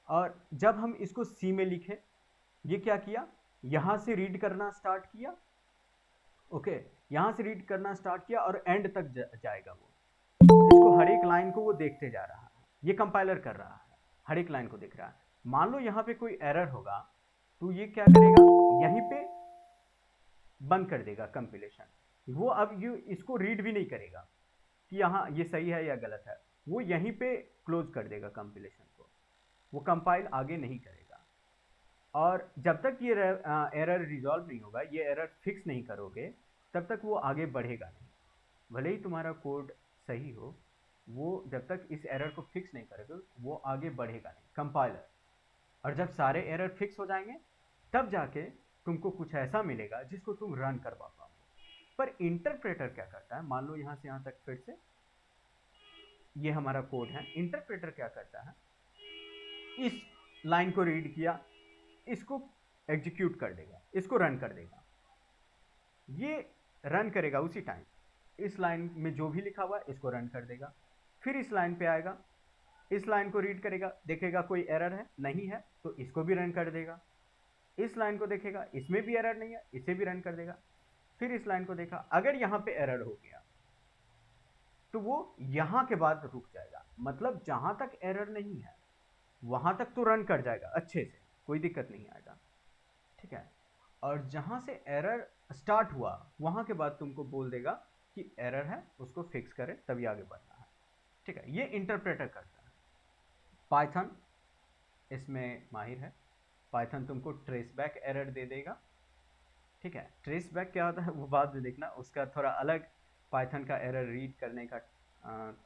और जब हम इसको सी में लिखे, ये क्या किया, यहाँ से रीड करना स्टार्ट किया, ओके, यहाँ से रीड करना स्टार्ट किया और एंड तक जाएगा वो। इसको हर एक लाइन को वो देखते जा रहा है, ये कंपाइलर कर रहा है, हर एक लाइन को देख रहा है। मान लो यहाँ पे कोई एरर होगा तो ये क्या करेगा, यहीं पे बंद कर देगा कंपाइलेशन। वो अब ये इसको रीड भी नहीं करेगा कि यहाँ ये सही है या गलत है, वो यहीं पे क्लोज कर देगा कंपाइलेशन को, वो कंपाइल आगे नहीं करेगा। और जब तक ये एरर रिजॉल्व नहीं होगा, ये एरर फिक्स नहीं करोगे, तब तक वो आगे बढ़ेगा नहीं। भले ही तुम्हारा कोड सही हो, वो जब तक इस एरर को फिक्स नहीं करोगे वो आगे बढ़ेगा नहीं, कंपाइलर। और जब सारे एरर फिक्स हो जाएंगे तब जाके तुमको कुछ ऐसा मिलेगा जिसको तुम रन करवा पाओगे। पर इंटरप्रेटर क्या करता है, मान लो यहाँ से यहाँ तक फिर से ये हमारा कोड है, इंटरप्रेटर क्या करता है, इस लाइन को रीड किया, इसको एग्जीक्यूट कर देगा, इसको रन कर देगा। ये रन करेगा उसी टाइम, इस लाइन में जो भी लिखा हुआ है इसको रन कर देगा। फिर इस लाइन पे आएगा, इस लाइन को रीड करेगा, देखेगा कोई एरर है, नहीं है तो इसको भी रन कर देगा। इस लाइन को देखेगा, इसमें भी एरर नहीं है, इसे भी रन कर देगा। फिर इस लाइन को देखा, अगर यहाँ पे एरर हो गया तो वो यहाँ के बाद रुक जाएगा, मतलब जहां तक एरर नहीं है वहां तक तो रन कर जाएगा अच्छे से, कोई दिक्कत नहीं आएगा, ठीक है। और जहां से एरर स्टार्ट हुआ वहां के बाद तुमको बोल देगा कि एरर है, उसको फिक्स करें तभी आगे बढ़ना है, ठीक है। ये इंटरप्रेटर करता है। पाइथन इसमें माहिर है, पाइथन तुमको ट्रेस बैक एरर दे देगा, ठीक है। ट्रेस बैक क्या होता है वो बाद में देखना, उसका थोड़ा अलग पाइथन का एरर रीड करने का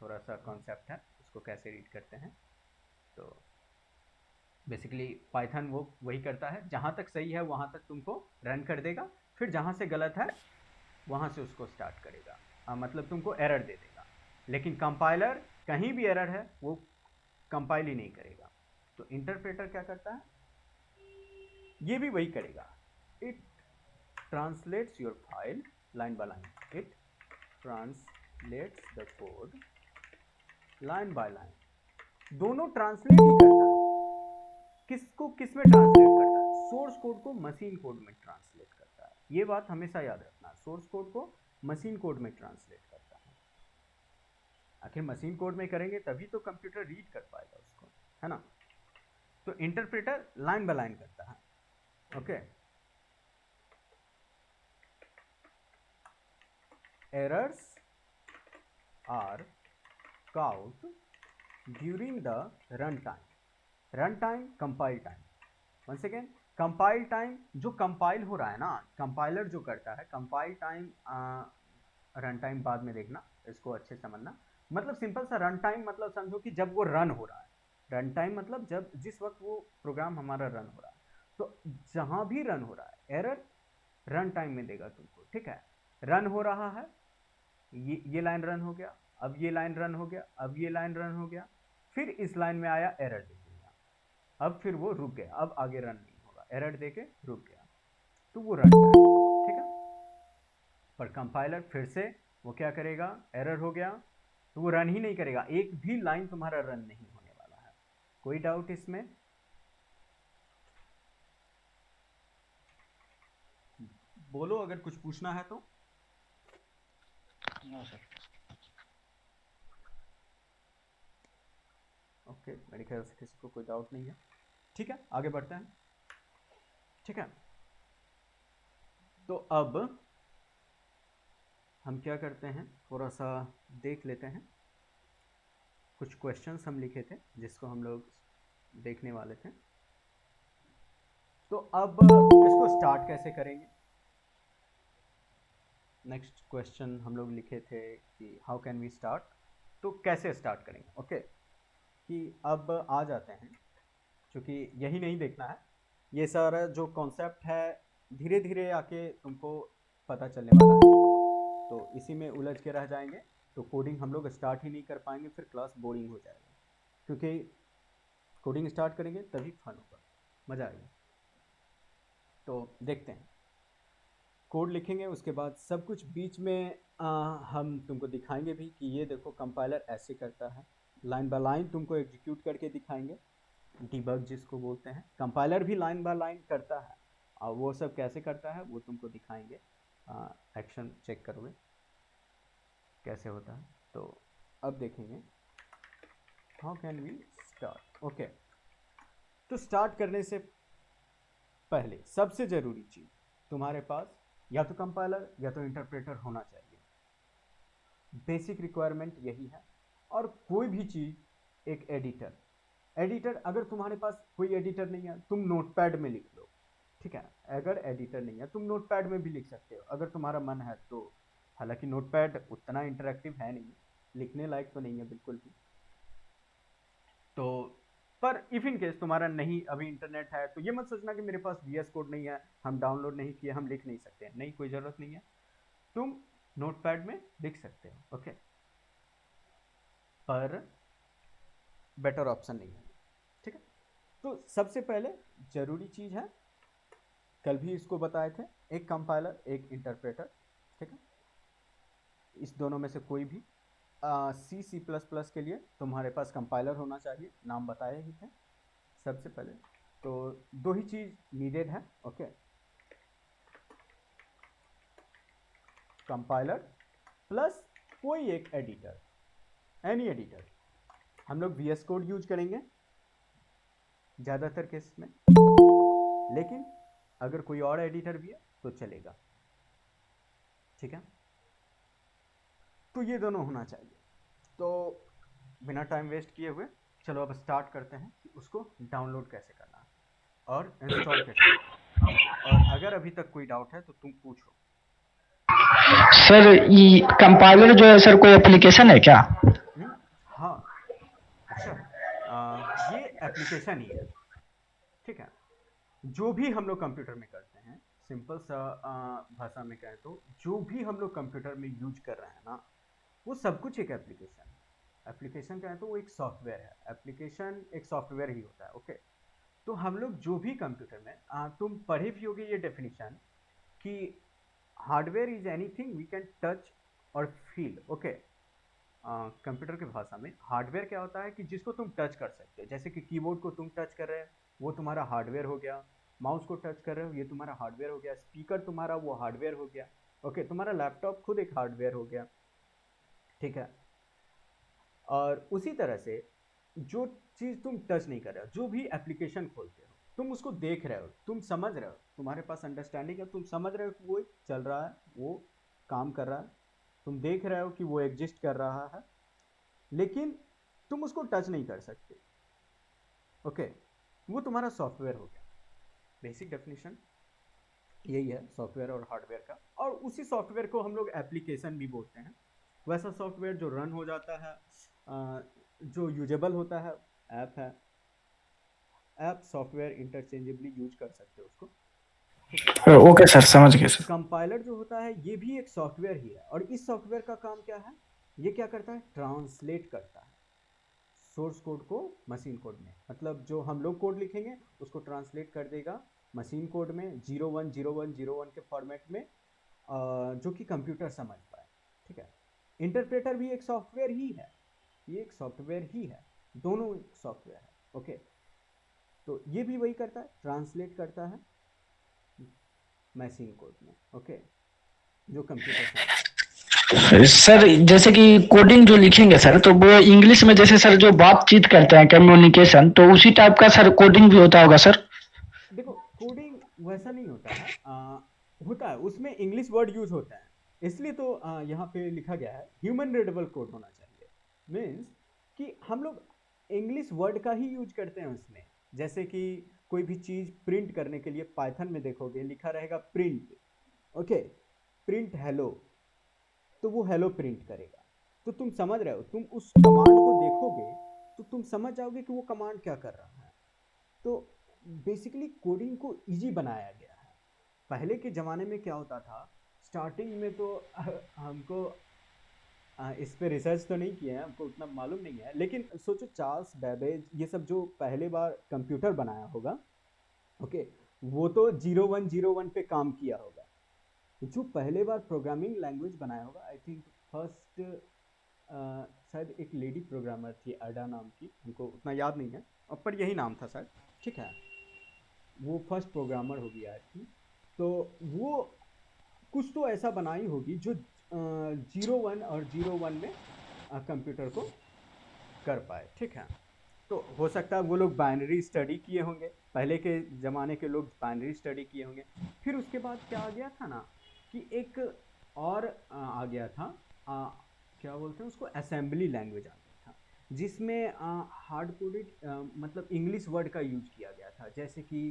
थोड़ा सा कॉन्सेप्ट है, उसको कैसे रीड करते हैं। तो बेसिकली पाइथन वो वही करता है, जहाँ तक सही है वहाँ तक तुमको रन कर देगा, फिर जहाँ से गलत है वहाँ से उसको स्टार्ट करेगा, मतलब तुमको एरर दे देगा। लेकिन कंपाइलर कहीं भी एरर है वो कंपाइल ही नहीं करेगा। तो इंटरप्रेटर क्या करता है, ये भी वही करेगा, it translates your file line by line, it translates the code line by line. दोनों ट्रांसलेट ही करता है, किसको किस में ट्रांसलेट करता है, सोर्स कोड को मशीन कोड में ट्रांसलेट करता है। ये बात हमेशा याद रखना, सोर्स कोड को मशीन कोड में ट्रांसलेट करता है। आखिर मशीन कोड में करेंगे तभी तो कंप्यूटर रीड कर पाएगा उसको, है ना। तो इंटरप्रेटर लाइन बाय लाइन करता है, okay. Errors are caught during the run time, run time compile time. Once again, compile time जो कंपाइल हो रहा है ना, कंपाइलर जो करता है, कंपाइल टाइम रन टाइम बाद में देखना, इसको अच्छे समझना। मतलब सिंपल सा रन टाइम मतलब समझो कि जब वो रन हो रहा है, रन टाइम मतलब जब जिस वक्त वो प्रोग्राम हमारा रन हो रहा है, तो जहाँ भी रन हो रहा है एरर रन टाइम में देगा तुमको, ठीक है। रन हो रहा है, ये लाइन रन हो गया, अब ये लाइन रन हो गया, अब ये लाइन रन हो गया, फिर इस लाइन में आया एरर दे दिया, अब फिर वो रुक गया, अब आगे रन नहीं होगा, एरर देके रुक गया, तो वो रन टाइम, ठीक है। पर कंपाइलर फिर से वो क्या करेगा, एरर हो गया तो वो रन ही नहीं करेगा, एक भी लाइन तुम्हारा रन नहीं होने वाला है। कोई डाउट इसमें? बोलो अगर कुछ पूछना है तो। No sir. ओके, मेरे ख्याल से किसी को कोई डाउट नहीं है। ठीक है, आगे बढ़ते हैं। ठीक है, तो अब हम क्या करते हैं, थोड़ा सा देख लेते हैं। कुछ क्वेश्चंस हम लिखे थे जिसको हम लोग देखने वाले थे। तो अब इसको स्टार्ट कैसे करेंगे। नेक्स्ट क्वेश्चन हम लोग लिखे थे कि हाउ कैन वी स्टार्ट, तो कैसे स्टार्ट करेंगे। ओके, कि अब आ जाते हैं, क्योंकि यही नहीं देखना है, ये सारा जो कॉन्सेप्ट है धीरे धीरे आके तुमको पता चलने वाला है। तो इसी में उलझ के रह जाएंगे तो कोडिंग हम लोग स्टार्ट ही नहीं कर पाएंगे, फिर क्लास बोरिंग हो जाएगा। क्योंकि कोडिंग स्टार्ट करेंगे तभी फन होगा, मज़ा आएगा। तो देखते हैं, कोड लिखेंगे, उसके बाद सब कुछ बीच में हम तुमको दिखाएंगे भी कि ये देखो कंपाइलर ऐसे करता है, लाइन बाय लाइन तुमको एग्जीक्यूट करके दिखाएंगे, डिबग जिसको बोलते हैं। कंपाइलर भी लाइन बाय लाइन करता है, और वो सब कैसे करता है वो तुमको दिखाएंगे। एक्शन चेक करोगे कैसे होता है। तो अब देखेंगे how can we start. Okay, तो स्टार्ट करने से पहले सबसे ज़रूरी चीज़, तुम्हारे पास या तो कंपाइलर या तो इंटरप्रेटर होना चाहिए। बेसिक रिक्वायरमेंट यही है। और कोई भी चीज़, एक एडिटर, अगर तुम्हारे पास कोई एडिटर नहीं है, तुम नोटपैड में लिख लो। ठीक है, अगर एडिटर नहीं है तुम नोटपैड में भी लिख सकते हो अगर तुम्हारा मन है तो। हालांकि नोटपैड उतना इंटरेक्टिव है नहीं, लिखने लायक तो नहीं है बिल्कुल भी। तो पर इफ इन केस तुम्हारा नहीं अभी इंटरनेट है, तो ये मत सोचना कि मेरे पास VS कोड नहीं है, हम डाउनलोड नहीं किए, हम लिख नहीं सकते हैं। नहीं, कोई ज़रूरत नहीं है, तुम नोटपैड में लिख सकते हो। ओके, पर बेटर ऑप्शन नहीं है। ठीक है, तो सबसे पहले ज़रूरी चीज़ है, कल भी इसको बताए थे, एक कंपाइलर एक इंटरप्रेटर। ठीक है, इस दोनों में से कोई भी। C++ के लिए तुम्हारे पास कंपाइलर होना चाहिए, नाम बताए ही थे सबसे पहले। तो दो ही चीज़ नीडेड है। ओके, कंपाइलर प्लस कोई एक एडिटर, एनी एडिटर। हम लोग VS कोड यूज करेंगे ज़्यादातर केस में, लेकिन अगर कोई और एडिटर भी है तो चलेगा। ठीक है, तो ये दोनों होना चाहिए। तो बिना टाइम वेस्ट किए हुए चलो अब स्टार्ट करते हैं कि उसको डाउनलोड कैसे करना है और इंस्टॉल कैसे करना है। और अगर अभी तक कोई डाउट है तो तुम पूछो। सर ये कंपाइलर जो है सर कोई एप्लीकेशन है क्या? हाँ, अच्छा, ये एप्लीकेशन ही है। ठीक है, जो भी हम लोग कंप्यूटर में करते हैं, सिंपल सा भाषा में कहें तो जो भी हम लोग कंप्यूटर में यूज कर रहे हैं ना, वो सब कुछ एक एप्लीकेशन है। एप्लीकेशन कहें तो वो एक सॉफ्टवेयर है, एप्लीकेशन एक सॉफ्टवेयर ही होता है। ओके, तो हम लोग जो भी कंप्यूटर में तुम पढ़े भी होगे ये डेफिनेशन कि hardware is anything we can touch और फील। ओके, कंप्यूटर की भाषा में हार्डवेयर क्या होता है कि जिसको तुम टच कर सकते हो, जैसे कि कीबोर्ड को तुम टच कर रहे हो वो तुम्हारा हार्डवेयर हो गया, माउस को टच कर रहे हो ये तुम्हारा हार्डवेयर हो गया, स्पीकर तुम्हारा वो हार्डवेयर हो गया। ओके, तुम्हारा लैपटॉप खुद एक हार्डवेयर हो गया। ठीक है, और उसी तरह से जो चीज़ तुम टच नहीं कर रहे हो, जो भी एप्लीकेशन खोलते हो तुम उसको देख रहे हो, तुम समझ रहे हो, तुम्हारे पास अंडरस्टैंडिंग है, तुम समझ रहे हो कि वो चल रहा है, वो काम कर रहा है, तुम देख रहे हो कि वो एग्जिस्ट कर रहा है, लेकिन तुम उसको टच नहीं कर सकते। ओके, वो तुम्हारा सॉफ्टवेयर हो गया। बेसिक डेफिनेशन यही है सॉफ्टवेयर और हार्डवेयर का। और उसी सॉफ्टवेयर को हम लोग एप्लीकेशन भी बोलते हैं। वैसा सॉफ्टवेयर जो रन हो जाता है, जो यूजेबल होता है, ऐप है। ऐप सॉफ्टवेयर इंटरचेंजेबली यूज कर सकते हो उसको। ओके सर, समझ गए सर। कंपाइलर जो होता है ये भी एक सॉफ्टवेयर ही है, और इस सॉफ्टवेयर का काम क्या है, ये क्या करता है, ट्रांसलेट करता है सोर्स कोड को मशीन कोड में। मतलब जो हम लोग कोड लिखेंगे उसको ट्रांसलेट कर देगा मशीन कोड में 010101 के फॉर्मेट में, जो कि कंप्यूटर समझ पाए। ठीक है, इंटरप्रेटर भी एक सॉफ्टवेयर ही है, ये एक सॉफ्टवेयर ही है, दोनों एक सॉफ्टवेयर है। ओके, तो ये भी वही करता है, ट्रांसलेट करता है मशीन कोड में। ओके, जो कंप्यूटर साइंस। सर जैसे कि कोडिंग जो लिखेंगे सर, तो वो इंग्लिश में जैसे सर जो बातचीत करते हैं कम्युनिकेशन, तो उसी टाइप का सर कोडिंग भी होता होगा सर? देखो, कोडिंग वैसा नहीं होता है, होता है उसमें इंग्लिश वर्ड यूज होता है, इसलिए तो यहाँ पे लिखा गया है ह्यूमन रीडेबल कोड होना चाहिए। मीन्स कि हम लोग इंग्लिश वर्ड का ही यूज करते हैं उसमें। जैसे कि कोई भी चीज़ प्रिंट करने के लिए पाइथन में देखोगे लिखा रहेगा प्रिंट। ओके, प्रिंट हेलो, तो वो हेलो प्रिंट करेगा। तो तुम समझ रहे हो, तुम उस कमांड को देखोगे तो तुम समझ जाओगे कि वो कमांड क्या कर रहा है। तो बेसिकली कोडिंग को इजी बनाया गया है। पहले के ज़माने में क्या होता था, स्टार्टिंग में तो हमको इस पे रिसर्च तो नहीं किया है, हमको उतना मालूम नहीं है, लेकिन सोचो चार्ल्स बेबेज ये सब जो पहले बार कंप्यूटर बनाया होगा, ओके, वो तो 0101 पे काम किया होगा। जो पहले बार प्रोग्रामिंग लैंग्वेज बनाया होगा, आई थिंक फर्स्ट शायद एक लेडी प्रोग्रामर थी अडा नाम की, हमको उतना याद नहीं है, पर यही नाम था शायद। ठीक है, वो फर्स्ट प्रोग्रामर होगी आई थिंक। तो वो कुछ तो ऐसा बनाई होगी जो 01 और 01 में कंप्यूटर को कर पाए। ठीक है, तो हो सकता है वो लोग बाइनरी स्टडी किए होंगे, पहले के ज़माने के लोग बाइनरी स्टडी किए होंगे। फिर उसके बाद क्या आ गया था ना कि एक और आ गया था, क्या बोलते हैं उसको, असेंबली लैंग्वेज आ गया था, जिसमें हार्ड कोडेड मतलब इंग्लिश वर्ड का यूज किया गया था, जैसे कि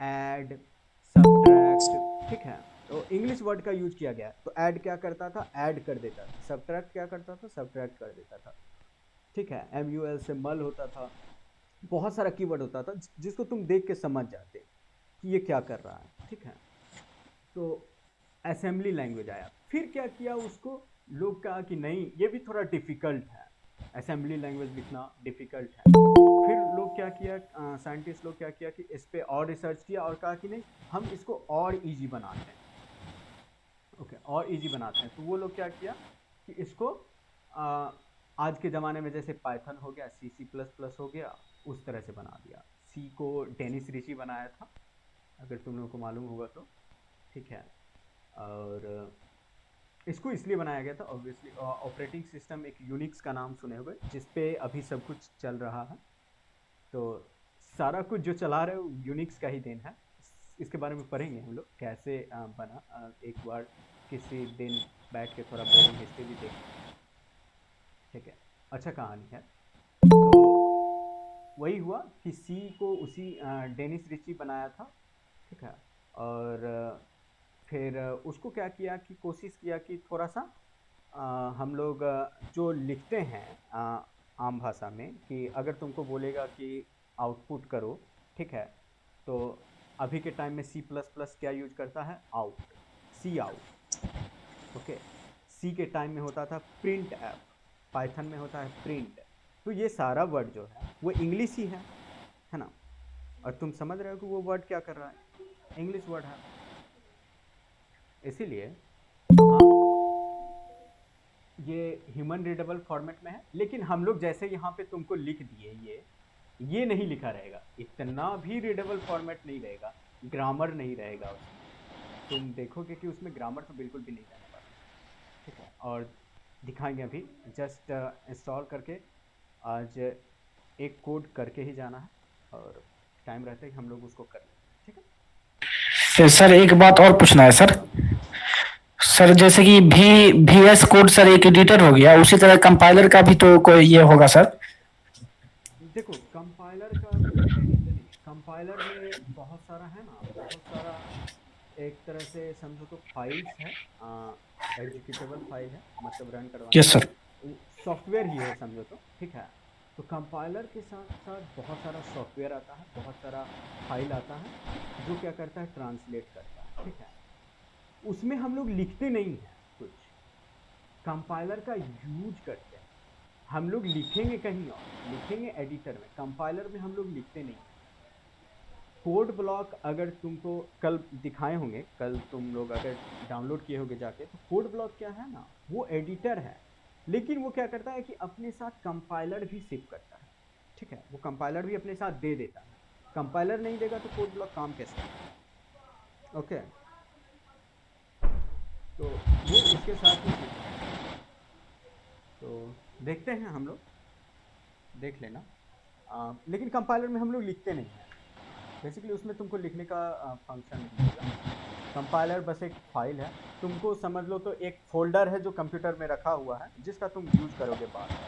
ऐड, सब्ट्रैक्ट। ठीक है, तो इंग्लिश वर्ड का यूज किया गया। तो ऐड क्या करता था, ऐड कर देता था। सब्ट्रैक्ट क्या करता था, सब्ट्रैक्ट कर देता था। ठीक है, MUL से मल होता था, बहुत सारा कीवर्ड होता था जिसको तुम देख के समझ जाते कि ये क्या कर रहा है। ठीक है, तो असेंबली लैंग्वेज आया। फिर क्या किया, उसको लोग कहा कि नहीं ये भी थोड़ा डिफ़िकल्ट है, असेंबली लैंग्वेज लिखना डिफ़िकल्ट है। फिर लोग क्या किया, साइंटिस्ट लोग क्या किया कि इस पर और रिसर्च किया और कहा कि नहीं हम इसको और ईजी बनाते हैं। ओके, और इजी बनाते हैं। तो वो लोग क्या किया कि इसको आज के ज़माने में जैसे पाइथन हो गया, C++ हो गया, उस तरह से बना दिया। सी को डेनिस रिची बनाया था, अगर तुम लोगों को मालूम होगा तो। ठीक है, और इसको इसलिए बनाया गया था, ऑब्वियसली ऑपरेटिंग सिस्टम एक यूनिक्स का नाम सुने होंगे, जिस पे अभी सब कुछ चल रहा है। तो सारा कुछ जो चला रहे हो यूनिक्स का ही देन है। इसके बारे में पढ़ेंगे हम लोग कैसे बना, एक बार किसी दिन बैठ के थोड़ा बोरिंग हिस्ट्री भी देखेंगे। ठीक है, अच्छा कहानी है। तो वही हुआ कि सी को उसी डेनिस रिची बनाया था। ठीक है, और फिर उसको क्या किया कि कोशिश किया कि थोड़ा सा हम लोग जो लिखते हैं आम भाषा में, कि अगर तुमको बोलेगा कि आउटपुट करो, ठीक है, तो अभी के टाइम में C++ क्या यूज करता है, आउट, सी आउट। ओके, सी के टाइम में होता था प्रिंट एफ, पाइथन में होता है प्रिंट। तो ये सारा वर्ड जो है वो इंग्लिश ही है ना, और तुम समझ रहे हो कि वो वर्ड क्या कर रहा है, इंग्लिश वर्ड है। इसीलिए ये ह्यूमन रीडेबल फॉर्मेट में है, लेकिन हम लोग जैसे यहाँ पे तुमको लिख दिए, ये नहीं लिखा रहेगा, इतना भी रीडेबल फॉर्मेट नहीं रहेगा, ग्रामर नहीं रहेगा उसमें। तुम देखोगे कि उसमें ग्रामर तो बिल्कुल भी नहीं रहने वाला। ठीक है, और दिखाएंगे अभी, जस्ट इंस्टॉल करके आज एक कोड करके ही जाना है, और टाइम रहते ही हम लोग उसको कर लेंगे। ठीक है, सर एक बात और पूछना है सर। सर जैसे कि VS कोड सर एक एडिटर हो गया, उसी तरह कंपाइलर का भी तो कोई ये होगा सर? देखो कंपाइलर का कोई एडिटर नहीं है, कंपाइलर में बहुत सारा है ना, बहुत सारा एक तरह से समझो तो फाइल्स है, एग्जीक्यूटेबल फाइल है, मतलब रन करवाने यस के सर। लिए सॉफ्टवेयर ही है समझो तो। ठीक है, तो कंपाइलर के साथ साथ बहुत सारा सॉफ्टवेयर आता है, बहुत सारा फाइल आता है, जो क्या करता है, ट्रांसलेट करता है। ठीक है, उसमें हम लोग लिखते नहीं हैं कुछ, कंपाइलर का यूज करते हैं। हम लोग लिखेंगे कहीं और, लिखेंगे एडिटर में, कंपाइलर में हम लोग लिखते नहीं हैं। कोड ब्लॉक अगर तुमको कल दिखाए होंगे, कल तुम लोग अगर डाउनलोड किए होंगे जाके, तो कोड ब्लॉक क्या है ना, वो एडिटर है, लेकिन वो क्या करता है कि अपने साथ कंपाइलर भी शिप करता है। ठीक है, वो कंपाइलर भी अपने साथ दे देता है, कंपाइलर नहीं देगा तो कोड ब्लॉक काम कैसे करेगा। ओके, तो वो उसके साथ ही सीखना है। तो देखते हैं हम लोग, देख लेना। लेकिन कंपाइलर में हम लोग लिखते नहीं हैं बेसिकली, उसमें तुमको लिखने का फंक्शन नहीं होगा। कंपाइलर बस एक फाइल है, तुमको समझ लो तो एक फोल्डर है जो कंप्यूटर में रखा हुआ है जिसका तुम यूज़ करोगे बाद में।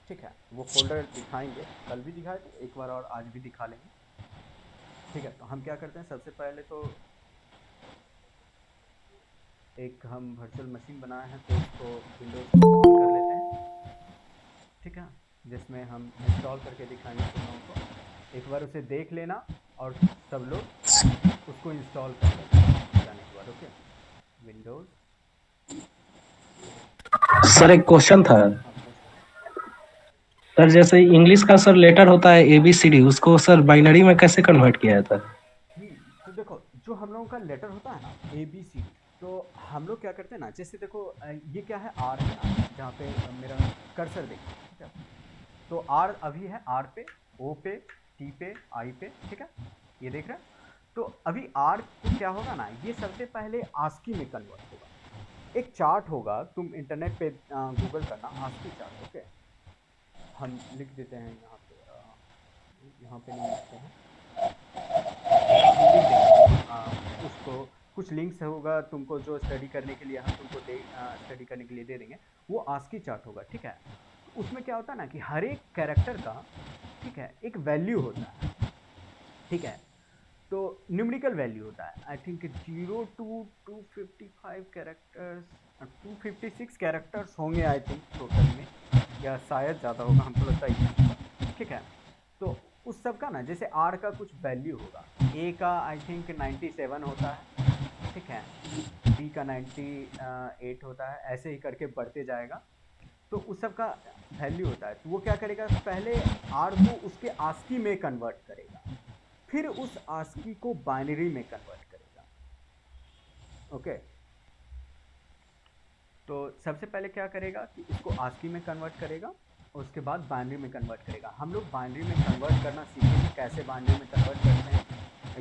ठीक है, वो फोल्डर दिखाएंगे, कल भी दिखाए थे एक बार और आज भी दिखा लेंगे। ठीक है, तो हम क्या करते हैं, सबसे पहले तो एक हम वर्चुअल मशीन बनाए हैं तो उसको विंडोज़ को ऑन कर लेते हैं। ठीक है, जिसमें हम इंस्टॉल करके दिखाएंगे तुम लोगों को। एक बार उसे देख लेना और सब लोग उसको इंस्टॉल कर लेना जाने के बाद। Okay, Windows. सर एक क्वेश्चन था सर, जैसे इंग्लिश का सर लेटर होता है ABCD, उसको सर बाइनरी में कैसे कन्वर्ट किया जाता है? तो देखो, जो हम लोगों का लेटर होता है ना ABCD, तो हम लोग क्या करते हैं ना, जैसे देखो ये क्या है, R है ना, जहाँ पे मेरा कर्सर देखो। ठीक है, तो R अभी है R पे, O पे, T पे, I पे। ठीक है, ये देख रहे हैं। तो अभी R को क्या होगा ना, ये सबसे पहले ASCII में कन्वर्ट होगा। एक चार्ट होगा, तुम इंटरनेट पे गूगल करना ASCII चार्ट। ओके, हम लिख देते हैं यहाँ पे नहीं लिखते हैं, हम लिख देंगे उसको। कुछ लिंक्स होगा तुमको जो स्टडी करने के लिए हम तुमको स्टडी करने के लिए दे देंगे, वो ASCII चार्ट होगा। ठीक है, उसमें क्या होता है ना कि हर एक कैरेक्टर का, ठीक है, एक वैल्यू होता है। ठीक है, तो न्यूमेरिकल वैल्यू होता है, I think 0 to 255 characters, 256 characters होंगे आई थिंक टोटल में, या शायद ज़्यादा होगा, हमको लगता है। ठीक है, तो उस सब का ना, जैसे R का कुछ वैल्यू होगा, A का आई थिंक 97 होता है। ठीक है, B का 98 होता है, ऐसे ही करके बढ़ते जाएगा। तो उस सब का वैल्यू होता है, तो वो क्या करेगा, पहले R को उसके ASCII में कन्वर्ट करेगा, फिर उस ASCII को बाइनरी में कन्वर्ट करेगा। ओके, तो सबसे पहले क्या करेगा कि उसको ASCII में कन्वर्ट करेगा, उसके बाद बाइनरी में कन्वर्ट करेगा। हम लोग बाइनरी में कन्वर्ट करना सीखेंगे, कैसे बाइनरी में कन्वर्ट करते हैं।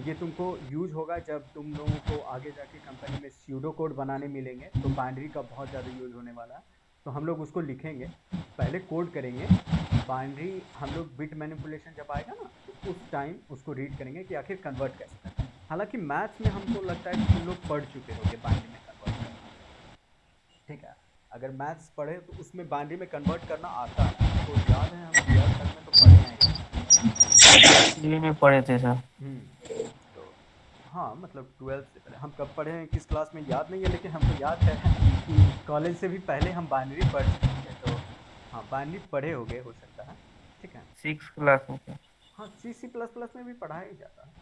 ये तुमको यूज होगा जब तुम लोगों को आगे जाके कंपनी में स्यूडो कोड बनाने मिलेंगे, तो बाइनरी का बहुत ज़्यादा यूज होने वाला है। तो हम लोग उसको लिखेंगे, पहले कोड करेंगे बाइनरी। हम लोग बिट मैनिपुलेशन जब आएगा ना, तो उस टाइम उसको रीड करेंगे कि आखिर कन्वर्ट कैसे करते हैं। हालांकि मैथ्स में हमको लगता है कि तुम लोग पढ़ चुके होंगे बाइनरी में कन्वर्ट करना। ठीक है, अगर मैथ्स पढ़े तो उसमें बाइनरी में कन्वर्ट करना आता है, तो याद है, हम 12th तक में तो पढ़े हैं, ये भी पढ़े थे सर। तो हाँ, मतलब 12th से पहले हम कब पढ़े हैं, किस क्लास में याद नहीं है, लेकिन हमको याद है कि कॉलेज से भी पहले हम बाइनरी पढ़ चुके हैं। तो हाँ, बाइनरी पढ़े होंगे, हो सकता है। ठीक है, 6th क्लास में सर। हाँ, C++ में भी पढ़ाया ही जाता है।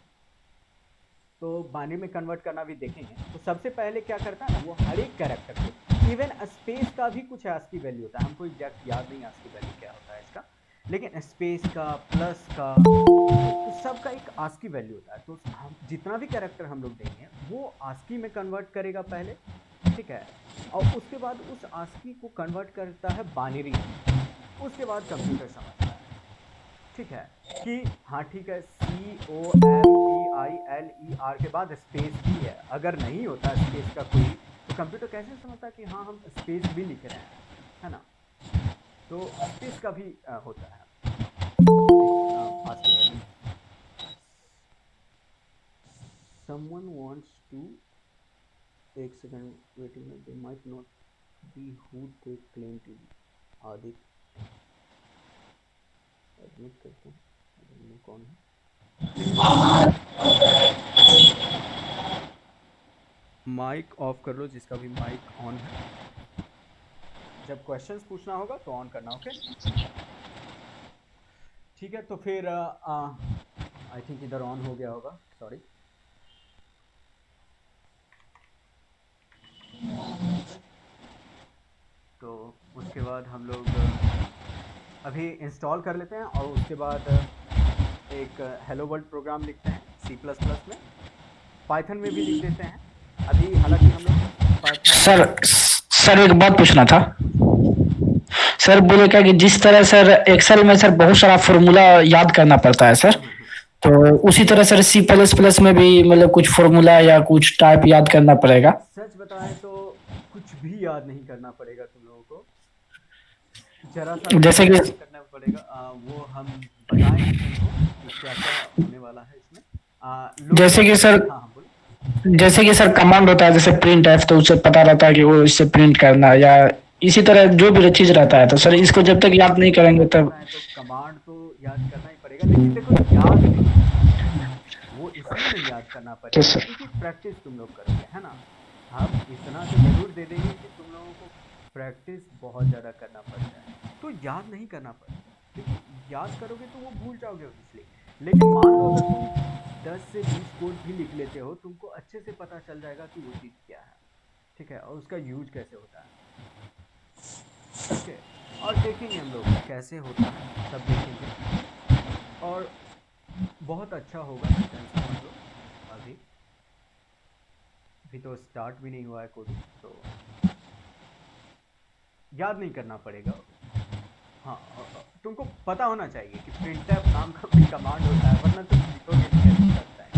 तो बाइनरी में कन्वर्ट करना भी देखेंगे। तो सबसे पहले क्या करता है ना, वो हर एक कैरेक्टर को, इवन स्पेस का भी कुछ ASCII वैल्यू होता है, हमको एग्जैक्ट याद नहीं ASCII वैल्यू क्या होता है इसका, लेकिन स्पेस का, प्लस का, तो सबका एक ASCII वैल्यू होता है। तो हम जितना भी कैरेक्टर हम लोग देंगे वो ASCII में कन्वर्ट करेगा पहले। ठीक है, और उसके बाद उस ASCII को कन्वर्ट करता है बाइनरी में, उसके बाद कंप्यूटर समझता है। ठीक है, कि हाँ ठीक है, COMPILER के बाद स्पेस भी है, अगर नहीं होता स्पेस का कोई, तो कंप्यूटर कैसे समझता कि हाँ हम स्पेस भी लिख रहे हैं, है ना। तो स्पेस का भी होता है। Someone wants to, एक सेकंड वेटिंग में, they might not be who they claim to be। Aditya admit करते हैं, कौन है। माइक ऑफ कर लो जिसका भी माइक ऑन है, जब क्वेश्चंस पूछना होगा तो ऑन करना। ओके, ठीक है, तो फिर आई थिंक इधर ऑन हो गया होगा, सॉरी। तो उसके बाद हम लोग अभी इंस्टॉल कर लेते हैं, और उसके बाद एक हेलो वर्ल्ड प्रोग्राम लिखते हैं C++ में, पाइथन में भी लिख देते हैं अभी। हालांकि हम लोग सर एक बात पूछना था सर। बोले क्या कि जिस तरह सर एक्सेल में सर बहुत सारा फॉर्मूला याद करना पड़ता है सर, तो उसी तरह सर C++ में भी मतलब कुछ फॉर्मूला या कुछ टाइप याद करना पड़ेगा। सच बताएं तो भी याद नहीं करना पड़ेगा तुम लोगों को, जरा सा जैसे भी कि याद करना पड़ेगा। वो हम बताएंगे तुमको कि क्या क्या होने वाला है इसमें। जैसे लोकल, कि सर हाँ हाँ बोलो। जैसे कि सर कमांड होता है जैसे प्रिंट एफ, तो उसे पता रहता है कि वो इससे प्रिंट करना, या इसी तरह जो भी चीज रहता है, तो सर इसको जब तक याद नहीं करेंगे तब। करना है तो कमांड तो याद करना ही पड़ेगा, लेकिन देखो याद नहीं करना, वो इसलिए नहीं याद करना तो पड़ेगा सर क्योंकि प्रैक्टिस तुम लोग करोगे, है ना। हम इतना तो जरूर दे देंगे कि तुम लोगों को प्रैक्टिस बहुत ज़्यादा करना पड़ता है, तो याद नहीं करना पड़ेगा, क्योंकि याद करोगे तो वो भूल जाओगे इसलिए। लेकिन मान लो अगर तुम 10 से 20 कोड भी लिख लेते हो, तुमको अच्छे से पता चल जाएगा कि वो चीज़ क्या है, ठीक है, और उसका यूज कैसे होता है, ठीक है। और देखेंगे हम लोग कैसे होता है, सब देखेंगे और बहुत अच्छा होगा, टेंशन मत लो। अभी अभी तो स्टार्ट भी नहीं हुआ है कोडिंग, तो याद नहीं करना पड़ेगा। हाँ, तुमको पता होना चाहिए कि प्रिंटफ नाम का कोई कमांड होता है, वरना तुम लिखोगे नहीं कैसे चलता है।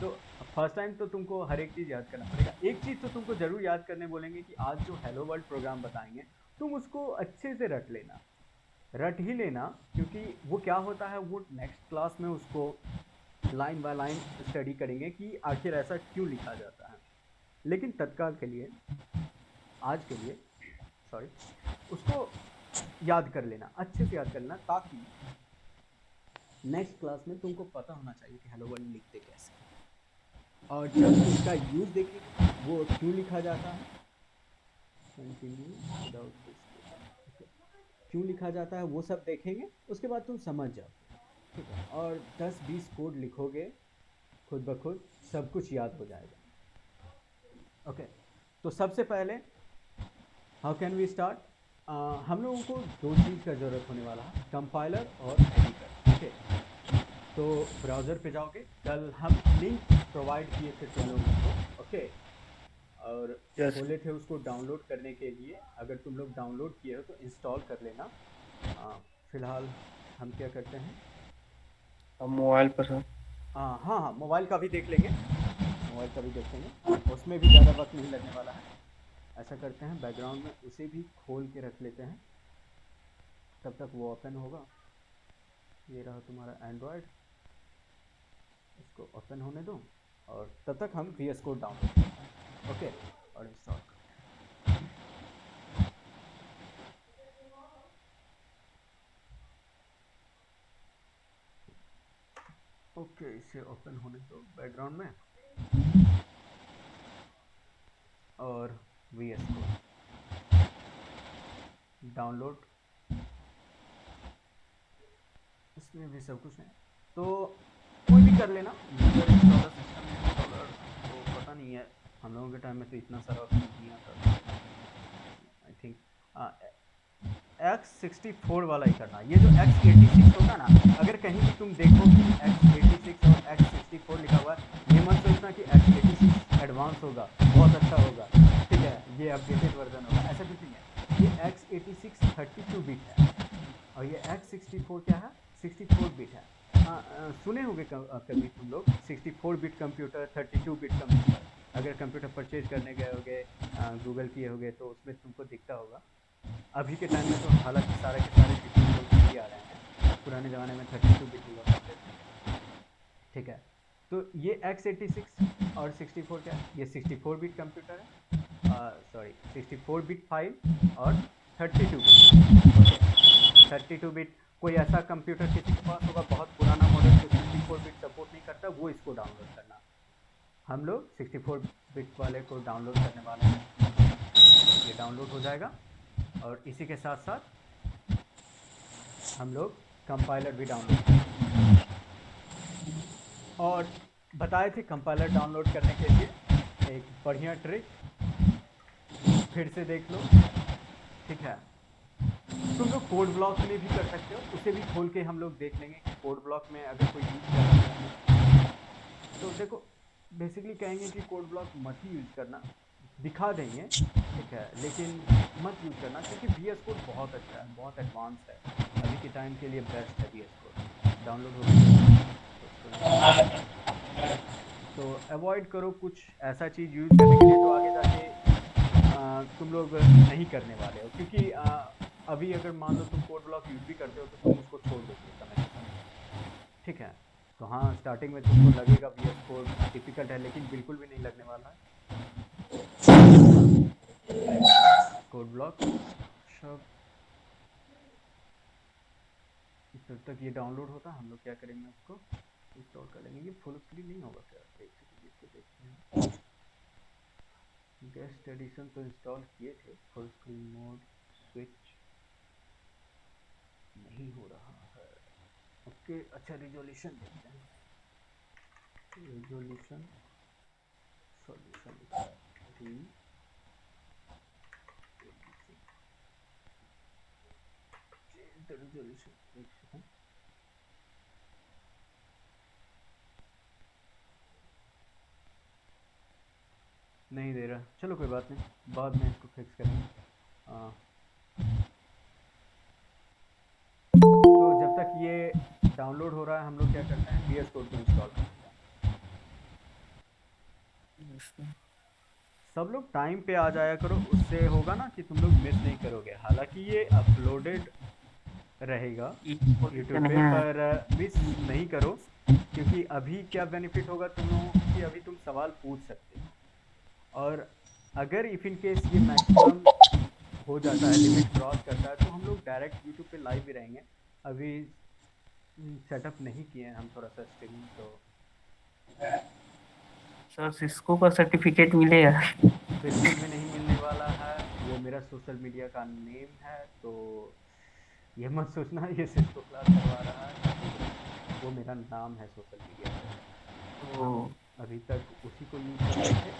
तो फर्स्ट टाइम तो तुमको हर एक चीज़ याद करना पड़ेगा। एक चीज़ तो तुमको ज़रूर याद करने बोलेंगे कि आज जो हेलो वर्ल्ड प्रोग्राम बताएंगे तुम उसको अच्छे से रट लेना, रट ही लेना, क्योंकि वो क्या होता है वो नेक्स्ट क्लास में उसको लाइन बाय लाइन स्टडी करेंगे कि आखिर ऐसा क्यों लिखा जाता है। लेकिन तत्काल के लिए, आज के लिए सॉरी, उसको याद कर लेना, अच्छे से याद कर लेना, ताकि नेक्स्ट क्लास में तुमको पता होना चाहिए कि हेलो वर्ल्ड लिखते कैसे, और जब उसका यूज देखेंगे वो क्यों लिखा जाता है, कंटिन्यू विदाउट क्यों लिखा जाता है वो सब देखेंगे, उसके बाद तुम समझ जाओ, ठीक है। और 10-20 कोड लिखोगे, खुद ब खुद सब कुछ याद हो जाएगा। ओके, तो सबसे पहले हाउ कैन वी स्टार्ट, हम लोगों को दो चीज़ का ज़रूरत होने वाला है, कंपाइलर और एडिटर, ठीक है। तो ब्राउज़र पे जाओगे, कल हम लिंक प्रोवाइड किए थे तुम लोगों को, ओके, और खोले थे उसको डाउनलोड करने के लिए। अगर तुम लोग डाउनलोड किए हो तो इंस्टॉल कर लेना। फ़िलहाल हम क्या करते हैं, अब मोबाइल पर है। हाँ हाँ हाँ, मोबाइल का भी देख लेंगे, मोबाइल का भी देखेंगे, उसमें भी ज़्यादा वक्त नहीं लगने वाला है। ऐसा करते हैं, बैकग्राउंड में उसे भी खोल के रख लेते हैं, तब तक वो ओपन होगा। ये रहा तुम्हारा एंड्रॉयड, इसको ओपन होने दो, और तब तक हम VS कोड डाउनलोड करते हैं, ओके, और इंस्टॉल करते हैं। ओके, इसे ओपन होने दो बैकग्राउंड में, और VS कोड डाउनलोड, इसमें भी सब कुछ है, तो कोई भी कर लेना। यूजर इंस्टॉलर सिस्टम इंस्टॉलर तो पता नहीं है, हम लोगों के टाइम में तो इतना सारा ऑप्शन नहीं आता, आई थिंक X64 वाला ही करना। ये जो X86 होगा ना, अगर कहीं भी तुम देखो कि X86 और X64 लिखा हुआ है, ये मत सोचना कि X86 एडवांस होगा, बहुत अच्छा होगा, ठीक है, ये अपडेटेड वर्जन होगा, ऐसा कुछ नहीं है। ये X86 32 बिट है, और ये X64 क्या है, 64 बिट है। सुने होंगे कभी तुम लोग 64 बिट कंप्यूटर, 32 बिट कंप्यूटर, अगर कंप्यूटर परचेज करने गए होगे, गूगल किए होगे, तो उसमें तुमको दिखता होगा। अभी के टाइम में तो हालांकि सारे के सारे डिजिटल भी आ रहे हैं, पुराने ज़माने में 32 बिट हुआ करते थे, ठीक है। तो ये X86 और 64 क्या है, ये 64 बिट कंप्यूटर है, सॉरी 64 बिट फाइल और 32 बिट, 32 बिट। कोई ऐसा कंप्यूटर किसी के पास होगा बहुत पुराना मॉडल जो 64 बिट सपोर्ट नहीं करता, वो इसको डाउनलोड करना। हम लोग 64 बिट वाले को डाउनलोड करने वाले हैं, ये डाउनलोड हो जाएगा, और इसी के साथ साथ हम लोग कंपाइलर भी डाउनलोड करेंगे। और बताए थे कंपाइलर डाउनलोड करने के लिए एक बढ़िया ट्रिक, फिर से देख लो, ठीक है। तुम लोग कोड ब्लॉक में भी कर सकते हो, उसे भी खोल के हम लोग देख लेंगे कि कोड ब्लॉक में अगर कोई यूज़ कर रहा है तो देखो, बेसिकली कहेंगे कि कोड ब्लॉक मत ही यूज़ करना, दिखा देंगे, ठीक है, लेकिन मत यूज़ करना, क्योंकि VS कोड बहुत अच्छा है, बहुत एडवांस है, अभी के टाइम के लिए बेस्ट है VS कोड। डाउनलोड हो गया तो अवॉइड करो कुछ ऐसा चीज़ यूज़ करने के लिए जो आगे जाके तुम लोग नहीं करने वाले हो, क्योंकि अभी अगर मान लो तुम कोड ब्लॉक यूज भी करते हो तो तुम उसको छोड़ दोगे समय के साथ, ठीक है। तो हाँ, स्टार्टिंग में तुमको लगेगा VS कोड डिफिकल्ट है, लेकिन बिल्कुल भी नहीं लगने वाला है। कोड ब्लॉक सब जब तक ये डाउनलोड होता है हम लोग क्या करेंगे, उसको इंस्टॉल कर लेंगे। ये फुल स्क्रीन नहीं होगा क्या? एक सेकंड इसको देखते हैं। गेस्ट एडिशन तो इंस्टॉल किए थे, फुल स्क्रीन मोड स्विच नहीं हो रहा है। ओके, अच्छा रिजोल्यूशन देखते हैं। रिजोल्यूशन सॉल्यूशन लिखा है रिजोल्यूशन, एक सेकंड। नहीं दे रहा, चलो कोई बात नहीं, बाद में इसको फिक्स करेंगे। तो जब तक ये डाउनलोड हो रहा है हम लोग क्या करते हैं, VS कोड को इंस्टॉल करते हैं। सब लोग टाइम पे आ जाया करो, उससे होगा ना कि तुम लोग मिस नहीं करोगे। हालांकि ये अपलोडेड रहेगा यूट्यूब पे, पर मिस नहीं करो, क्योंकि अभी क्या बेनिफिट होगा तुम लोगों को कि अभी तुम सवाल पूछ सकते हो, और अगर इफ इन केस ये मैक्सिमम हो जाता है, लिमिट क्रॉस करता है, तो हम लोग डायरेक्ट यूट्यूब पे लाइव भी रहेंगे। अभी सेटअप नहीं किए हैं हम थोड़ा सा स्ट्रीमिंग, तो सर सिस्को का सर्टिफिकेट मिलेगा? बिल्कुल भी नहीं मिलने वाला है। वो मेरा सोशल मीडिया का नेम है, तो ये मत सोचना ये सिस्को क्लास करवा रहा है, वो मेरा नाम है सोशल मीडिया पे। हम अभी तक उसी को यूज कर रहे थे,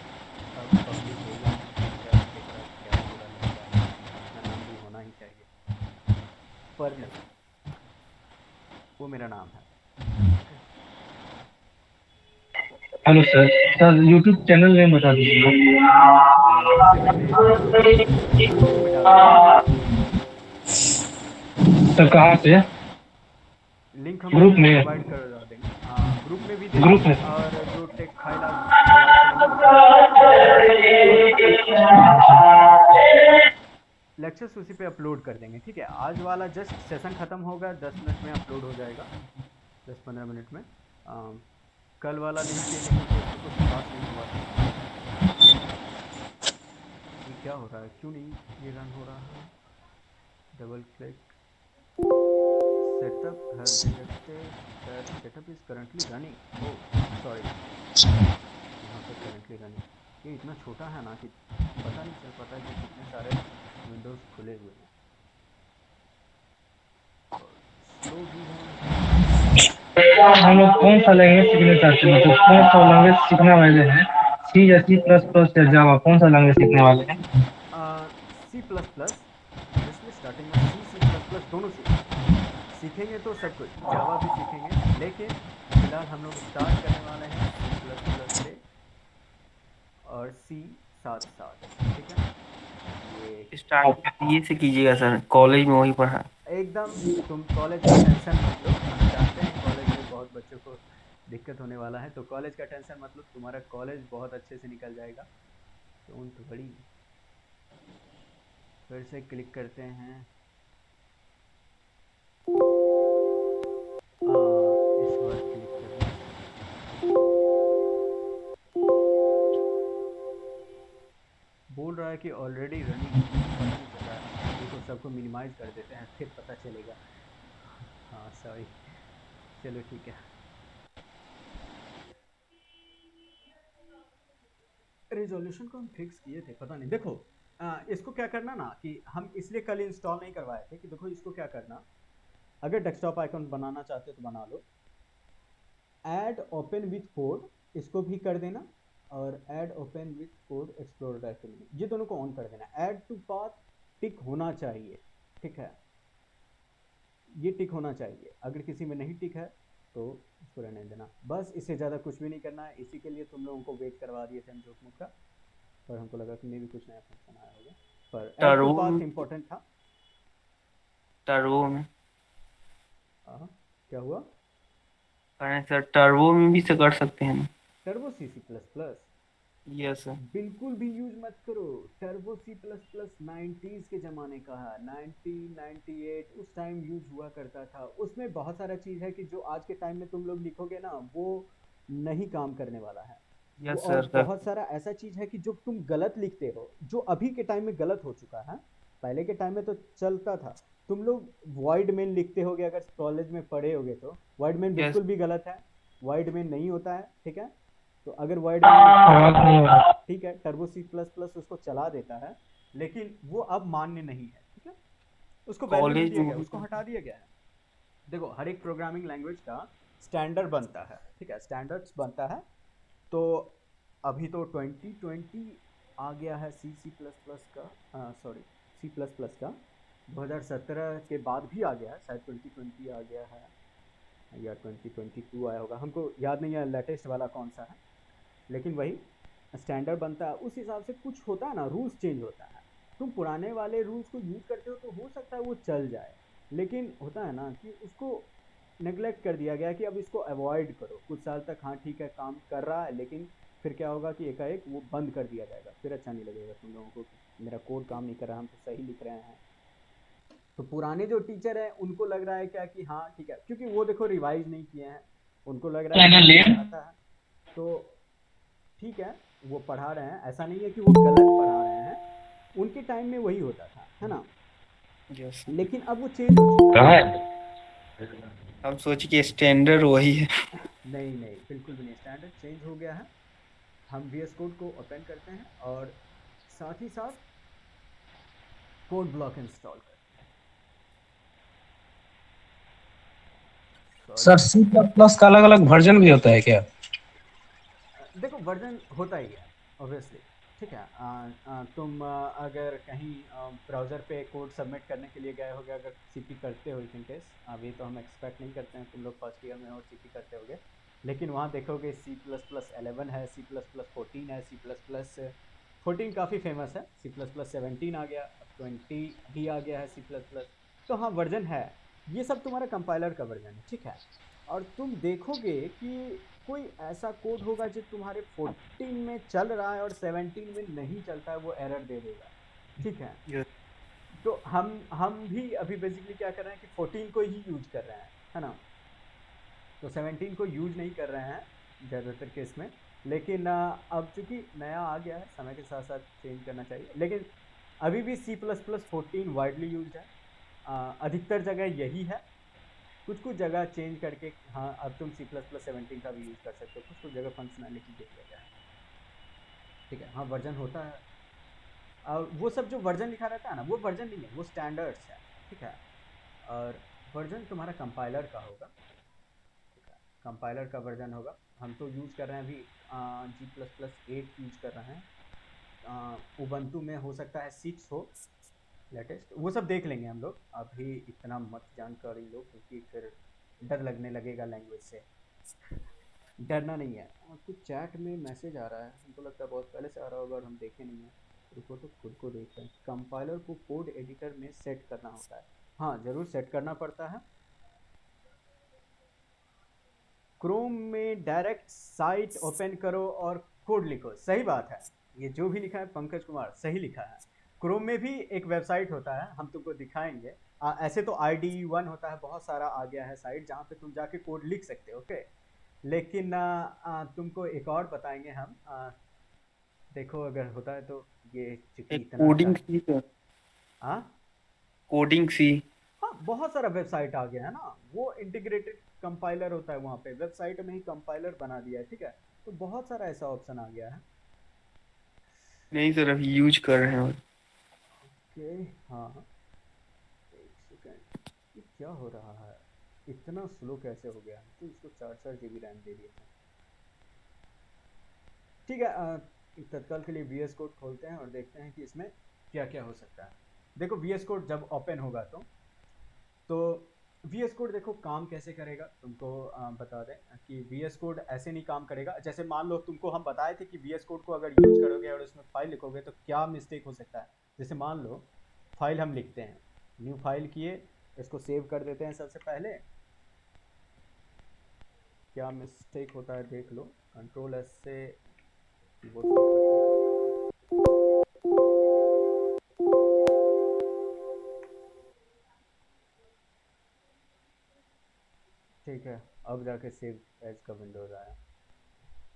अब पब्लिक हो गया है, क्या दिखेगा क्या बुरा लगता है, अपना नाम भी होना ही चाहिए, पर नहीं, वो मेरा नाम है। Hello sir, sir YouTube channel name बता दीजिए। सर कहाँ पे? लिंक हम ग्रुप में प्रोवाइड कर देंगे, हाँ ग्रुप में भी दे ग्रुप देंगे, में और जो टेक फाइल आप प्रोवाइड करेंगे लेक्चर्स उसी पे अपलोड कर देंगे, ठीक है। आज वाला जस्ट सेशन ख़त्म होगा, 10 मिनट में अपलोड हो जाएगा, 10-15 मिनट में। कल वाला लिंक के लेकिन दोस्तों कुछ खास नहीं हुआ था। ये क्या हो रहा है, क्यों नहीं ये रन हो रहा है? Double click setup has detected that setup is currently running. Oh sorry, यहाँ पर करंटली रनिंग, ये इतना छोटा है ना कि पता नहीं चल पाता कि कितने सारे विंडोज़ खुले हुए हैं, स्लो भी है। हम लोग कौन सा लैंग्वेज सीखना चाहते हैं, मतलब कौन सा लैंग्वेज सीखने वाले हैं? सी या C++ या जावा, कौन सा लैंग्वेज सीखने वाले हैं? C++, ऑब्वियसली स्टार्टिंग में C++ दोनों सीखेंगे तो सब कुछ, जावा भी सीखेंगे, लेकिन फिलहाल हम लोग स्टार्ट करने वाले हैं C++ से, और C साथ, ठीक है। ये स्टार्ट ये से कीजिएगा सर, कॉलेज में वही पढ़ा। एकदम, तुम कॉलेज का टेंशन मत लो, हम जानते हैं कॉलेज में बहुत बच्चों को दिक्कत होने वाला है, तो कॉलेज का टेंशन मत लो, तुम्हारा कॉलेज बहुत अच्छे से निकल जाएगा। तो बड़ी फिर से क्लिक करते हैं, इस बार क्लिक करना, बोल रहा है कि ऑलरेडी रनिंग, पता नहीं चल रहा है, देखो सबको मिनिमाइज कर देते हैं फिर पता चलेगा। हाँ सॉरी, चलो ठीक है। रिजोल्यूशन को हम फिक्स किए थे, पता नहीं, देखो इसको क्या करना ना, कि हम इसलिए कल इंस्टॉल नहीं करवाए थे कि देखो इसको क्या करना, अगर डेस्कटॉप आइकन बनाना चाहते हो तो बना लो, ऐड ओपन विथ कोड इसको भी कर देना, और add open with code explore directory में ये दोनों को ऑन कर देना। ऐड टू पाथ टिक होना चाहिए, ठीक है, ये टिक होना चाहिए, अगर किसी में नहीं टिक है तो इसको रहने देना, बस इससे ज़्यादा कुछ भी नहीं करना है। इसी के लिए तुम लोगों को वेट करवा दिए थे हम जोक मुख का, पर हमको लगा कि मे भी कुछ नया फंक्शन आया होगा, पर ऐड टू पाथ इम्पोर्टेंट था। टर्बो में क्या हुआ? करें सर, टर्बो में भी से कर सकते हैं। Turbo C++, yes sir. बिल्कुल भी यूज मत करो। टर्बो सी प्लस प्लस 90s के ज़माने का है, 1998 उस टाइम यूज हुआ करता था। उसमें बहुत सारा चीज़ है कि जो आज के टाइम में तुम लोग लिखोगे ना वो नहीं काम करने वाला है। वो यस और सर सर। बहुत सारा ऐसा चीज़ है कि जो तुम गलत लिखते हो, जो अभी के टाइम में गलत हो चुका है। पहले के टाइम में तो चलता था। तुम लोग वॉइड मेन लिखते होगे, अगर कॉलेज में पढ़े होगे तो वॉइड मेन यस। बिल्कुल भी गलत है। वॉइड मेन नहीं होता है, ठीक है। तो अगर वॉइड मेन आवाज नहीं हो रहा। ठीक है, टर्बो सी प्लस प्लस उसको चला देता है, लेकिन वो अब मान्य नहीं है, ठीक है। उसको वैल्यू नहीं कॉलेज दिया में गया, वही उसको पर। हटा दिया गया है। देखो हर एक प्रोग्रामिंग लैंग्वेज का स्टैंडर्ड बनता है, ठीक है, स्टैंडर्ड्स बनता है। तो अभी तो 2020 आ गया है सी सी प्लस प्लस का, सॉरी सी प्लस प्लस का। 2017 के बाद भी आ गया है, शायद 2020 आ गया है या 2022 आया होगा, हमको याद नहीं है लेटेस्ट वाला कौन सा है। लेकिन वही स्टैंडर्ड बनता है, उस हिसाब से कुछ होता है ना, रूल्स चेंज होता है। तुम पुराने वाले रूल्स को यूज़ करते हो तो हो सकता है वो चल जाए, लेकिन होता है ना कि उसको नेग्लेक्ट कर दिया गया कि अब इसको अवॉइड करो कुछ साल तक। हाँ ठीक है, काम कर रहा है, लेकिन फिर क्या होगा कि एकाएक वो बंद कर दिया जाएगा, फिर अच्छा नहीं लगेगा तुम लोगों को कि मेरा कोड काम नहीं कर रहा, हम तो सही लिख रहे हैं। तो पुराने जो टीचर हैं उनको लग रहा है क्या कि हाँ ठीक है, क्योंकि वो देखो रिवाइज नहीं किए हैं, उनको लग रहा है कि मुझे आता है तो ठीक है, वो पढ़ा रहे हैं। ऐसा नहीं है कि वो गलत पढ़ा रहे हैं, उनके टाइम में वही होता था, है ना। यस। लेकिन अब वो चेंज हो चुका है। हम सोचे कि स्टैंडर्ड वही है। नहीं नहीं, बिल्कुल भी नहीं, स्टैंडर्ड चेंज हो गया है। हम वी एस कोड को ओपन करते हैं और साथ ही साथ कोड ब्लॉक इंस्टॉल करते हैं। Sir sorry, C plus plus का अलग अलग वर्जन भी होता है क्या? देखो वर्जन होता ही है ऑब्वियसली, ठीक है। तुम अगर कहीं ब्राउज़र पे कोड सबमिट करने के लिए गए होगे, अगर सीपी करते हो इन केस, अभी तो हम एक्सपेक्ट नहीं करते हैं तुम लोग फर्स्ट ईयर में और सीपी करते होगे, लेकिन वहाँ देखोगे सी प्लस प्लस 11 है, सी प्लस प्लस 14 है, सी प्लस प्लस 14 काफ़ी फेमस है, सी प्लस प्लस 17 आ गया, अब 20 भी आ गया है सी प्लस प्लस। तो हाँ वर्जन है, ये सब तुम्हारा कंपाइलर का वर्जन है, ठीक है। और तुम देखोगे कि कोई ऐसा कोड होगा जो तुम्हारे 14 में चल रहा है और 17 में नहीं चलता है, वो एरर दे देगा, ठीक है। यस। तो हम भी अभी बेसिकली क्या कर रहे हैं कि 14 को ही यूज कर रहे हैं, है ना। तो 17 को यूज नहीं कर रहे हैं ज़्यादातर केस में। लेकिन अब चूंकि नया आ गया है, समय के साथ साथ चेंज करना चाहिए, लेकिन अभी भी C plus plus 14 widely use है। अधिकतर जगह यही है, कुछ कुछ जगह चेंज करके हाँ अब तुम सी प्लस प्लस 17 का भी यूज़ कर सकते हो, कुछ कुछ जगह फंक्शनैलिटी दे दिया गया है, ठीक है। हाँ वर्जन होता है, और वो सब जो वर्जन लिखा रहता है ना वो वर्जन नहीं है, वो स्टैंडर्ड्स है, ठीक है। और वर्जन तुम्हारा कंपाइलर का होगा, ठीक है, कंपाइलर का वर्जन होगा। हम तो यूज़ कर रहे हैं अभी जी प्लस प्लस 8 यूज़ कर रहे हैं। उबंटू में हो सकता है 6 हो लेटेस्ट, वो सब देख लेंगे हम लोग, अभी इतना मत जानकारी लो क्योंकि फिर डर लगने लगेगा लैंग्वेज से। डरना नहीं है। कुछ चैट में मैसेज आ रहा है, हमको लगता है बहुत पहले से आ रहा होगा और हम देखे नहीं है। रुको तो खुद को देखते हैं। कंपाइलर को कोड एडिटर में सेट करना होता है, हाँ ज़रूर सेट करना पड़ता है। क्रोम में डायरेक्ट साइट ओपन करो और कोड लिखो, सही बात है। ये जो भी लिखा है पंकज कुमार सही लिखा है। क्रोम में भी एक वेबसाइट होता है, हम तुमको दिखाएंगे। ऐसे तो IDE1 होता है, बहुत सारा आ गया है साइट जहाँ पे तुम जाके कोड लिख सकते हो, ओके। लेकिन तुमको एक और बताएंगे हम। देखो अगर होता है तो ये चूंकि एक इतना कोडिंग टाइम। सी सर। हाँ कोडिंग सी। हाँ, बहुत सारा वेबसाइट आ गया है ना, वो इंटीग्रेटेड कंपाइलर होता है, वहाँ पे वेबसाइट में ही कंपाइलर बना दिया है, ठीक है। तो बहुत सारा ऐसा ऑप्शन आ गया है। नहीं सर अभी यूज कर रहे हैं। ओके, हाँ हाँ, एक सेकेंड, ये क्या हो रहा है, इतना स्लो कैसे हो गया। तो इसको 4 4 GB रैम दे दिए थे, ठीक है। तत्काल के लिए VS कोड खोलते हैं और देखते हैं कि इसमें क्या क्या हो सकता है। देखो VS कोड जब ओपन होगा तो VS कोड देखो काम कैसे करेगा, तुमको बता दें कि VS कोड ऐसे नहीं काम करेगा। जैसे मान लो तुमको हम बताए थे कि VS कोड को अगर यूज करोगे और उसमें फाइल लिखोगे तो क्या मिस्टेक हो सकता है। जैसे मान लो फाइल हम लिखते हैं, न्यू फाइल किए, इसको सेव कर देते हैं। सबसे पहले क्या मिस्टेक होता है देख लो, Ctrl+S से कीबोर्ड शॉर्टकट ठीक है। अब जाके सेव एज का विंडोज आया।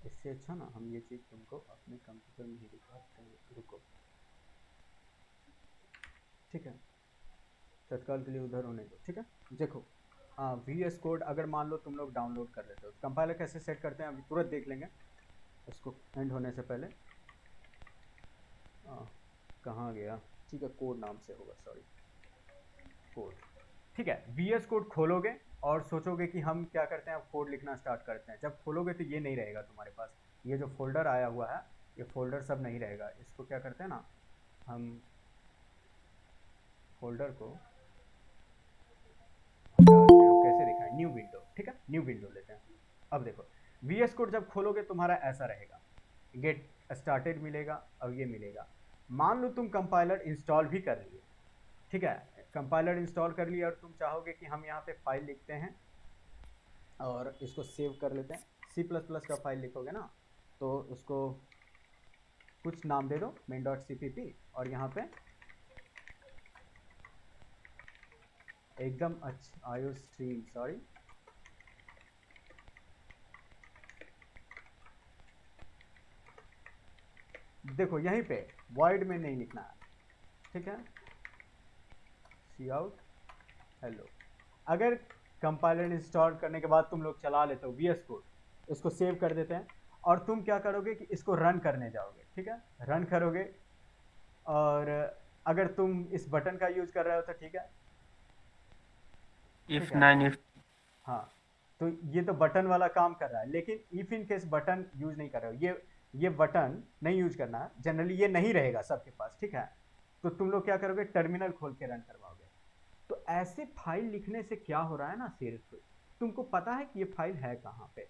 इससे अच्छा ना हम ये चीज़ तुमको अपने कंप्यूटर में ही दिखाते हैं, रुको। ठीक है, तत्काल के लिए उधर होने दो। ठीक है, देखो VS कोड अगर मान लो तुम लोग डाउनलोड कर लेते हो, कंपाइलर कैसे सेट करते हैं अभी तुरंत देख लेंगे इसको एंड होने से पहले। कहाँ गया? ठीक है, कोड नाम से होगा, सॉरी, कोड। ठीक है, VS कोड खोलोगे और सोचोगे कि हम क्या करते हैं, अब कोड लिखना स्टार्ट करते हैं। जब खोलोगे तो ये नहीं रहेगा तुम्हारे पास, ये जो फोल्डर आया हुआ है ये फोल्डर सब नहीं रहेगा। इसको क्या करते हैं ना, हम फोल्डर को कैसे दिखाएं, न्यू विंडो। ठीक है, न्यू विंडो लेते हैं। अब देखो VS कोड जब खोलोगे तुम्हारा ऐसा रहेगा, गेट स्टार्टेड मिलेगा और ये मिलेगा। मान लो तुम कंपाइलर इंस्टॉल भी कर लिए, ठीक है, कंपाइलर इंस्टॉल कर लिया और तुम चाहोगे कि हम यहाँ पे फाइल लिखते हैं और इसको सेव कर लेते हैं। C++ का फाइल लिखोगे ना तो उसको कुछ नाम दे दो, main.cpp, और यहाँ पे एकदम अच्छा iostream, सॉरी, देखो यहीं पे void में नहीं लिखना है। ठीक है, cout हेलो। अगर कंपाइलर इंस्टॉल करने के बाद तुम लोग चला लेते हो VS कोड, इसको सेव कर देते हैं और तुम क्या करोगे कि इसको रन करने जाओगे। ठीक है, रन करोगे और अगर तुम इस बटन का यूज कर रहे हो तो ठीक है, F9 हाँ, तो ये तो बटन वाला काम कर रहा है, लेकिन if in case button use नहीं कर रहे हो, ये बटन नहीं यूज करना है, जनरली ये नहीं रहेगा सबके पास। ठीक है, तो तुम लोग क्या करोगे, टर्मिनल खोल के रन करवाओगे। तो ऐसे फाइल लिखने से क्या हो रहा है ना, सिर्फ तुमको पता है कि ये फाइल है कहाँ पे।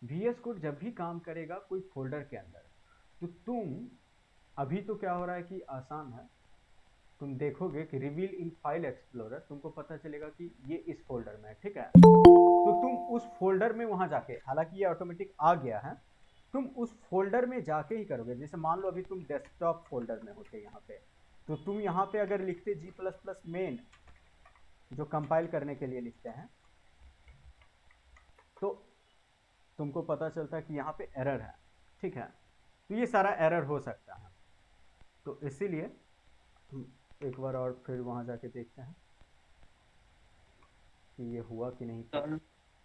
VS कोड जब भी काम करेगा कोई फोल्डर के अंदर, तो तुम अभी तो क्या हो रहा है कि आसान है, तुम देखोगे कि रिवील इन फाइल एक्सप्लोरर, तुमको पता चलेगा कि ये इस फोल्डर में है। ठीक है, तो तुम उस फोल्डर में वहां जाके, हालांकि ये ऑटोमेटिक आ गया है, तुम उस फोल्डर में जाके ही करोगे। जैसे मान लो अभी तुम डेस्कटॉप फोल्डर में होते यहाँ पे, तो तुम यहाँ पे अगर लिखते G++ मेन, जो कंपाइल करने के लिए लिखते हैं, तो तुमको पता चलता है कि यहाँ पे एरर है। ठीक है, तो ये सारा एरर हो सकता है, तो इसीलिए हम एक बार और फिर वहां जाके देखते हैं कि ये हुआ कि नहीं।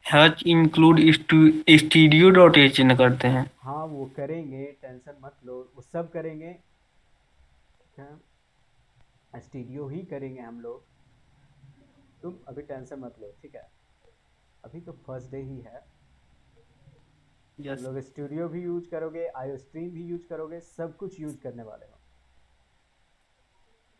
हैच इंक्लूड studio.h करते हैं। हाँ वो करेंगे, टेंशन मत लो, वो सब करेंगे। ठीक है, स्टूडियो ही करेंगे हम लोग, तुम अभी टेंशन मत लो। ठीक है, अभी तो फर्स्ट डे ही है। यस, लोग स्टूडियो भी यूज करोगे, iostream भी यूज करोगे, सब कुछ यूज करने वाले हो।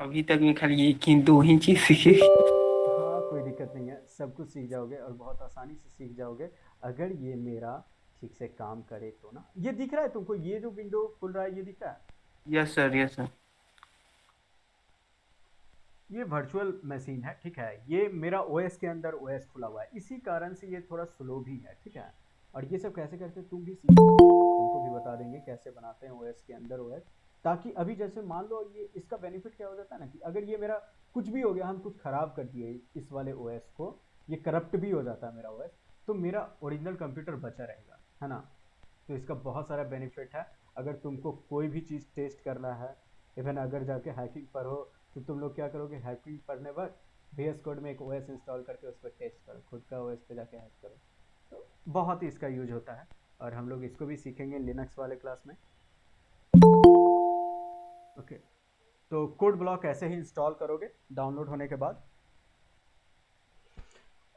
अभी तक में खाली एक ही दो ही चीज सीखी। हाँ कोई दिक्कत नहीं है, सब कुछ सीख जाओगे और बहुत आसानी से सीख जाओगे अगर ये मेरा ठीक से काम करे तो ना। ये दिख रहा है तुमको, ये जो विंडो खुल रहा है ये दिख रहा है, यस सर, यस सर। ये वर्चुअल मशीन है। ठीक है, ये मेरा OS के अंदर OS खुला हुआ है, इसी कारण से ये थोड़ा स्लो भी है। ठीक है, और ये सब कैसे करते हैं तुम भी सीखो, तुमको भी बता देंगे कैसे बनाते हैं OS के अंदर OS, ताकि अभी जैसे मान लो ये इसका बेनिफिट क्या हो जाता है ना, कि अगर ये मेरा कुछ भी हो गया, हम कुछ खराब कर दिए इस वाले OS को, ये करप्ट भी हो जाता है मेरा OS, तो मेरा ओरिजिनल कंप्यूटर बचा रहेगा, है ना। तो इसका बहुत सारा बेनिफिट है। अगर तुमको कोई भी चीज़ टेस्ट करना है, इवन अगर जाके हैकिंग पर हो, तो तुम लोग क्या करोगे, हैकिंग पढ़ने वक्त VS कोड में एक OS इंस्टॉल करके उस पर टेस्ट करो, खुद का OS पे जाके हैक करो। तो बहुत ही इसका यूज होता है, और हम लोग इसको भी सीखेंगे लिनक्स वाले क्लास में। ओके, तो कोड ब्लॉक ऐसे ही इंस्टॉल करोगे डाउनलोड होने के बाद।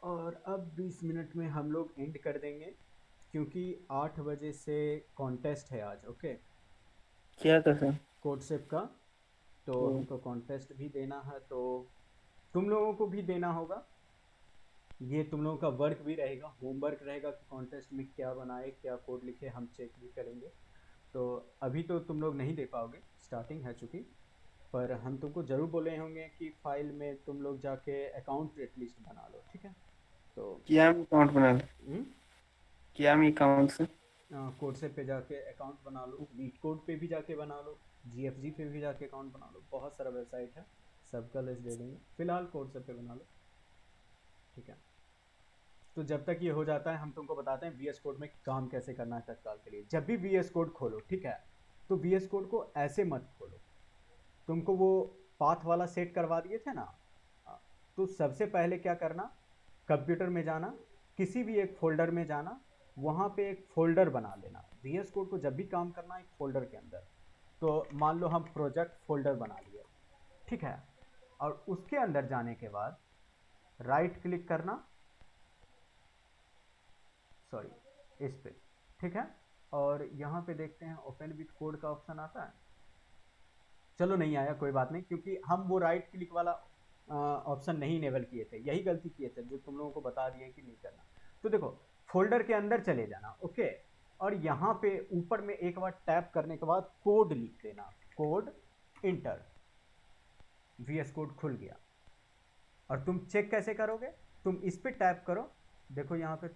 और अब 20 मिनट में हम लोग एंड कर देंगे, क्योंकि 8 बजे से कॉन्टेस्ट है आज। ओके, क्या कर सर? कोडसेप का, तो हमको कॉन्टेस्ट भी देना है, तो तुम लोगों को भी देना होगा। ये तुम लोगों का वर्क भी रहेगा, होमवर्क रहेगा कि कॉन्टेस्ट में क्या बनाए, क्या कोड लिखे, हम चेक भी करेंगे। तो अभी तो तुम लोग नहीं दे पाओगे, स्टार्टिंग है चूँकि, पर हम तुमको ज़रूर बोले होंगे कि फाइल में तुम लोग जाके अकाउंट एटलीस्ट बना लो। ठीक है, तो क्या अकाउंट बना? क्या अकाउंट से? कोडसेप पे जाके अकाउंट बना लो, लीड कोड पे भी जाके बना लो, GFG पे भी जाके अकाउंट बना लो, बहुत सारा वेबसाइट है, सबका लिस्ट दे देंगे। फिलहाल कोडसेप पे बना लो, ठीक है। तो जब तक ये हो जाता है हम तुमको बताते हैं VS कोड में काम कैसे करना है तत्काल के लिए। जब भी VS कोड खोलो, ठीक है, तो VS कोड को ऐसे मत खोलो। तुमको वो पाथ वाला सेट करवा दिए थे ना, तो सबसे पहले क्या करना, कंप्यूटर में जाना, किसी भी एक फोल्डर में जाना, वहाँ पे एक फोल्डर बना लेना। VS कोड को जब भी काम करना एक फोल्डर के अंदर, तो मान लो हम प्रोजेक्ट फोल्डर बना लिए, ठीक है। और उसके अंदर जाने के बाद राइट क्लिक करना, सॉरी इस पे, ठीक है। और यहाँ पे देखते हैं ओपन विथ कोड का ऑप्शन आता है, चलो नहीं आया कोई बात नहीं, क्योंकि हम वो राइट क्लिक वाला ऑप्शन नहीं इनेबल किए थे, यही गलती किए थे जो तुम लोगों को बता दिए कि नहीं करना। तो देखो फोल्डर के अंदर चले जाना, ओके, और यहाँ पे ऊपर में एक बार टैप करने के बाद कोड लिख देना, कोड इंटर, VS कोड खुल गया। और तुम चेक कैसे करोगे, तुम इस पे टैप करो, देखो यहाँ पे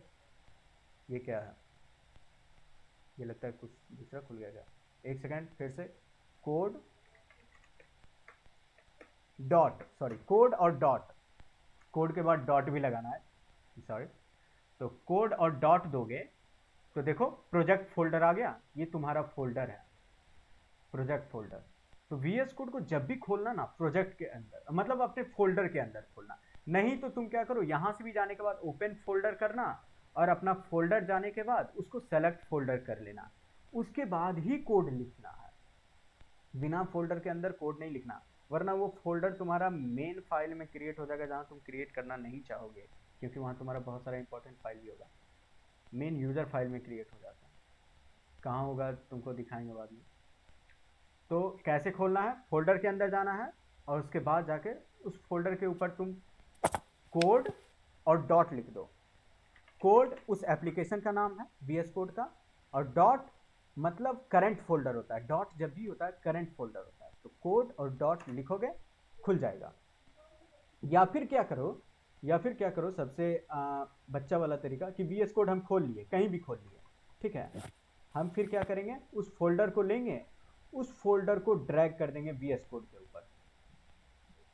ये क्या है, ये लगता है कुछ दूसरा खुल गया क्या, एक सेकेंड, फिर से कोड डॉट, सॉरी कोड और डॉट, कोड के बाद डॉट भी लगाना है, सॉरी। तो कोड और डॉट दोगे तो देखो प्रोजेक्ट फोल्डर आ गया, ये तुम्हारा फोल्डर है, प्रोजेक्ट फोल्डर। तो VS कोड को जब भी खोलना ना प्रोजेक्ट के अंदर, मतलब अपने फोल्डर के अंदर खोलना, नहीं तो तुम क्या करो, यहाँ से भी जाने के बाद ओपन फोल्डर करना, और अपना फोल्डर जाने के बाद उसको सेलेक्ट फोल्डर कर लेना, उसके बाद ही कोड लिखना है, बिना फोल्डर के अंदर कोड नहीं लिखना, वरना वो फोल्डर तुम्हारा मेन फाइल में क्रिएट हो जाएगा जहाँ तुम क्रिएट करना नहीं चाहोगे, क्योंकि वहाँ तुम्हारा बहुत सारा इंपॉर्टेंट फाइल भी होगा, मेन यूज़र फाइल में क्रिएट हो जाता है, कहाँ होगा तुमको दिखाएंगे बाद में। तो कैसे खोलना है, फोल्डर के अंदर जाना है, और उसके बाद जाके उस फोल्डर के ऊपर तुम कोड और डॉट लिख दो। कोड उस एप्लीकेशन का नाम है VS कोड का, और डॉट मतलब करंट फोल्डर होता है, डॉट जब भी होता है करंट फोल्डर होता है, तो कोड और डॉट लिखोगे खुल जाएगा। या फिर क्या करो सबसे बच्चा वाला तरीका कि VS कोड हम खोल लिए, कहीं भी खोल लिए, ठीक है, हम फिर क्या करेंगे, उस फोल्डर को लेंगे, उस फोल्डर को ड्रैग कर देंगे VS कोड के ऊपर।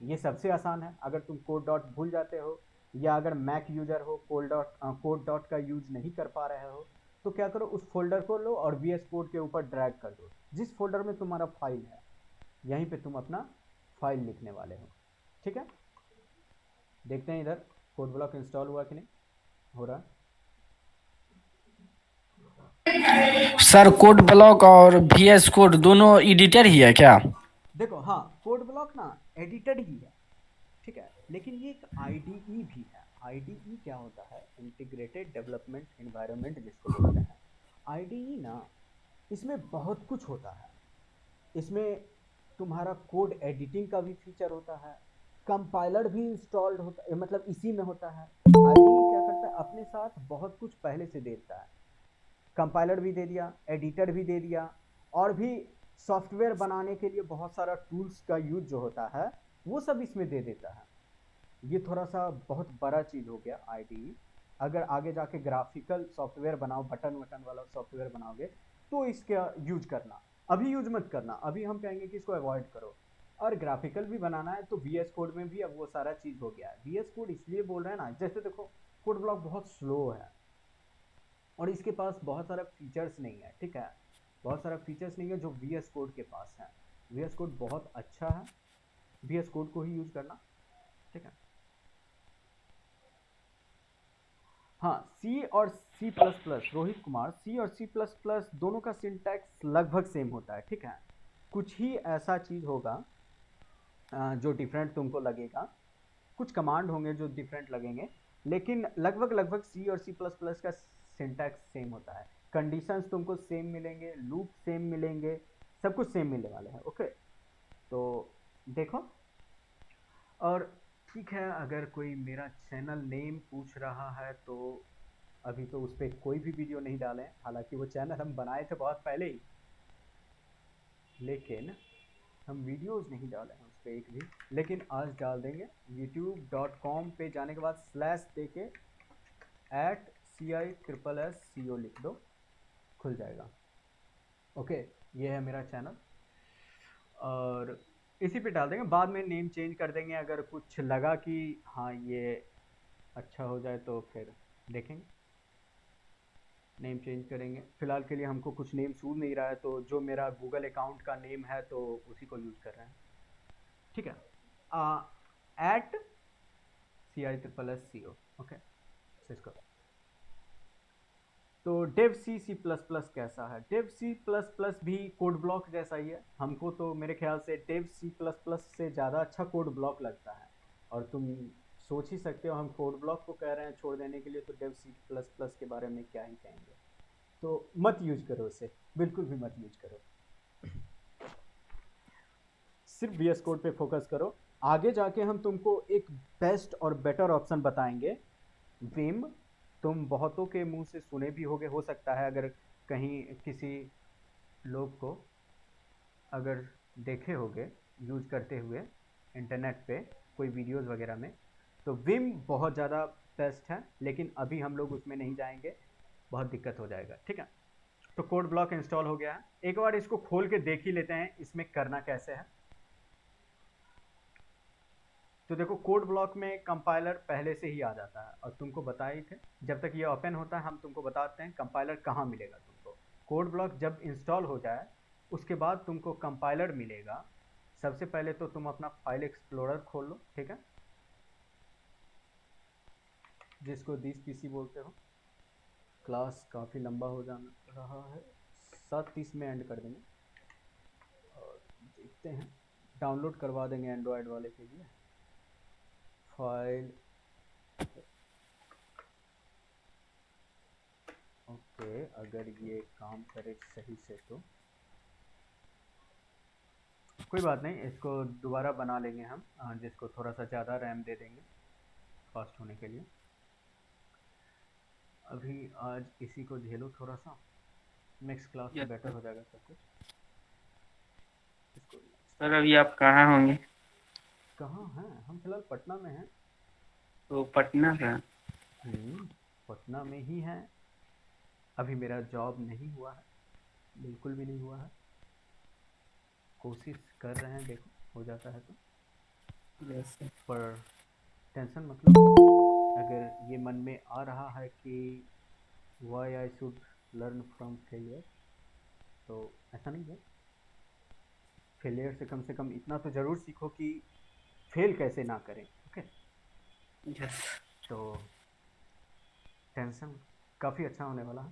ये सबसे आसान है। अगर तुम कोड डॉट भूल जाते हो, या अगर मैक यूजर हो, कोड डॉट का यूज नहीं कर पा रहे हो, तो क्या करो, उस फोल्डर को लो और VS कोड के ऊपर ड्रैग कर दो, जिस फोल्डर में तुम्हारा फाइल है, यहीं पे तुम अपना फाइल लिखने वाले हो, ठीक है। देखते हैं इधर कोड ब्लॉक इंस्टॉल हुआ कि नहीं, हो रहा है। सर कोड ब्लॉक और VS कोड दोनों एडिटर ही है क्या? देखो हाँ, कोड ब्लॉक ना एडिटेड ही है, ठीक है, लेकिन ये एक IDE भी है। IDE क्या होता है, इंटीग्रेटेड डेवलपमेंट एनवायरनमेंट जिसको बोलते हैं। IDE ना, इसमें बहुत कुछ होता है, इसमें तुम्हारा कोड एडिटिंग का भी फीचर होता है, कंपाइलर भी इंस्टॉल्ड होता है, मतलब इसी में होता है। IDE क्या करता है, अपने साथ बहुत कुछ पहले से देता है, कंपाइलर भी दे दिया, एडिटर भी दे दिया, और भी सॉफ्टवेयर बनाने के लिए बहुत सारा टूल्स का यूज जो होता है वो सब इसमें दे देता है। ये थोड़ा सा बहुत बड़ा चीज़ हो गया IDE। अगर आगे जाके ग्राफिकल सॉफ्टवेयर बनाओ, बटन वटन वाला सॉफ्टवेयर बनाओगे, तो इसका यूज करना, अभी यूज मत करना, अभी हम कहेंगे कि इसको अवॉइड करो। और ग्राफिकल भी बनाना है तो VS कोड में भी अब वो सारा चीज़ हो गया है। VS कोड इसलिए बोल रहे हैं ना, जैसे देखो कोड ब्लॉक बहुत स्लो है और इसके पास बहुत सारा फीचर्स नहीं है, ठीक है, बहुत सारा फीचर्स नहीं है जो VS कोड के पास है। VS कोड बहुत अच्छा है, VS कोड को ही यूज करना, ठीक है। हाँ, C और C++, रोहित कुमार, C और C++ दोनों का सिंटैक्स लगभग सेम होता है, ठीक है। कुछ ही ऐसा चीज़ होगा जो डिफरेंट तुमको लगेगा, कुछ कमांड होंगे जो डिफरेंट लगेंगे, लेकिन लगभग C और C++ का सिंटैक्स सेम होता है। कंडीशंस तुमको सेम मिलेंगे, लूप सेम मिलेंगे, सब कुछ सेम मिलने वाले हैं, ओके। तो देखो, और ठीक है, अगर कोई मेरा चैनल नेम पूछ रहा है तो अभी तो उस पर कोई भी वीडियो नहीं डाले, हालांकि वो चैनल हम बनाए थे बहुत पहले ही, लेकिन हम वीडियोस नहीं डाले हैं उस पर एक भी, लेकिन आज डाल देंगे। youtube.com पे जाने के बाद / दे के @CISSCO लिख दो, खुल जाएगा। ओके, ये है मेरा चैनल और इसी पे डाल देंगे, बाद में नेम चेंज कर देंगे अगर कुछ लगा कि हाँ ये अच्छा हो जाए तो फिर देखेंगे, नेम चेंज करेंगे। फिलहाल के लिए हमको कुछ नेम सूझ नहीं रहा है, तो जो मेरा गूगल अकाउंट का नेम है तो उसी को यूज़ कर रहे हैं। ठीक है, @CI++CO। ओके, इसको तो डेव सी प्लस प्लस कैसा है? डेव सी प्लस प्लस भी कोड ब्लॉक जैसा ही है। हमको तो मेरे ख्याल से डेव सी प्लस प्लस से ज़्यादा अच्छा कोड ब्लॉक लगता है। और तुम सोच ही सकते हो हम कोड ब्लॉक को कह रहे हैं छोड़ देने के लिए, तो डेव सी प्लस प्लस के बारे में क्या ही कहेंगे। तो मत यूज करो उसे, बिल्कुल भी मत यूज करो। सिर्फ VS कोड पे फोकस करो। आगे जाके हम तुमको एक बेस्ट और बेटर ऑप्शन बताएंगे, विम। तुम बहुतों के मुंह से सुने भी होगे, हो सकता है अगर कहीं किसी लोग को अगर देखे होगे यूज करते हुए इंटरनेट पे कोई वीडियोस वगैरह में, तो विम बहुत ज़्यादा बेस्ट है, लेकिन अभी हम लोग उसमें नहीं जाएंगे, बहुत दिक्कत हो जाएगा। ठीक है, तो कोड ब्लॉक इंस्टॉल हो गया है। एक बार इसको खोल के देख ही लेते हैं इसमें करना कैसे है। तो देखो, कोड ब्लॉक में कंपाइलर पहले से ही आ जाता है और तुमको बताए ही थे, जब तक ये ओपन होता है हम तुमको बताते हैं कंपाइलर कहाँ मिलेगा तुमको। कोड ब्लॉक जब इंस्टॉल हो जाए उसके बाद तुमको कंपाइलर मिलेगा। सबसे पहले तो तुम अपना फाइल एक्सप्लोरर खोल लो, ठीक है, जिसको दिस PC बोलते हो। क्लास काफ़ी लंबा हो जाना रहा है, 7:30 में एंड कर देंगे और देखते हैं, डाउनलोड करवा देंगे एंड्रॉयड वाले के लिए फाइल। ओके, अगर ये काम करे सही से तो कोई बात नहीं, इसको दोबारा बना लेंगे हम, जिसको थोड़ा सा ज़्यादा रैम दे देंगे फास्ट होने के लिए। अभी आज इसी को झेलो थोड़ा सा, नेक्स्ट क्लास में बेटर हो जाएगा सब कुछ। इसको सर अभी आप कहाँ होंगे? कहाँ हैं हम? फिलहाल पटना में हैं। तो पटना का? पटना में ही हैं। अभी मेरा जॉब नहीं हुआ है, बिल्कुल भी नहीं हुआ है, कोशिश कर रहे हैं, देखो हो जाता है तो। पर टेंशन मत लो, अगर ये मन में आ रहा है कि why I should learn from failure, तो ऐसा नहीं है। फेलियर से कम इतना तो ज़रूर सीखो कि फेल कैसे ना करें। Okay, yes. तो टेंशन काफ़ी अच्छा होने वाला है।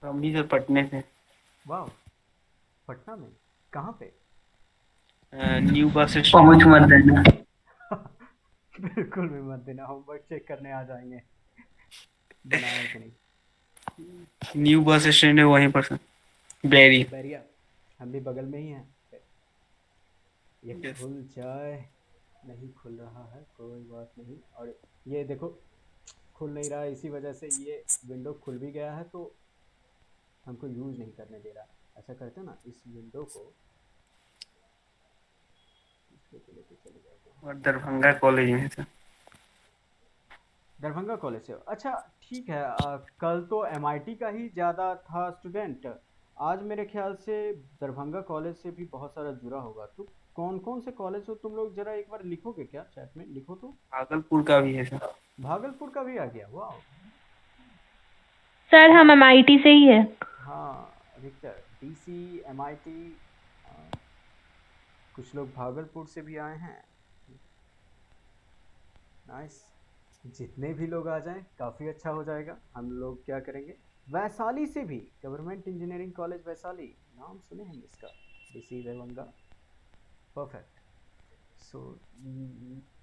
हम भी सर पटने से। वाह, पटना में कहाँ पे? न्यू बस स्टैंड मत देना। बिल्कुल भी मत देना, होमवर्क चेक करने आ जाएंगे, बनाया कि नहीं। न्यू बस स्टैंड है वहीं पर सर, बैरिया, हम भी बगल में ही हैं। ये Yes. खुल जाए, नहीं खुल रहा है, कोई बात नहीं। और ये देखो खुल नहीं रहा है, इसी वजह से ये विंडो खुल भी गया है तो हमको यूज़ नहीं करने दे रहा। ऐसा करते हैं ना, इस विंडो को इसको लेके चले जाते हैं। और दरभंगा कॉलेज में सर। दरभंगा कॉलेज से? अच्छा ठीक है। कल तो MIT का ही ज़्यादा था स्टूडेंट, आज मेरे ख्याल से दरभंगा कॉलेज से भी बहुत सारा जुड़ा होगा। तो कौन कौन से कॉलेज हो तुम लोग, जरा एक बार लिखोगे क्या चैट में? लिखो तो। भागलपुर का भी है सर। भागलपुर का भी आ गया, वाह। सर हम MIT से ही है। हाँ, अधिकतर DC MIT, कुछ लोग भागलपुर से भी आए हैं। नाइस, जितने भी लोग आ जाएं काफ़ी अच्छा हो जाएगा। हम लोग क्या करेंगे, वैशाली से भी, गवर्नमेंट इंजीनियरिंग कॉलेज वैशाली, नाम सुने हैं इसका, DC दरभंगा, परफेक्ट। सो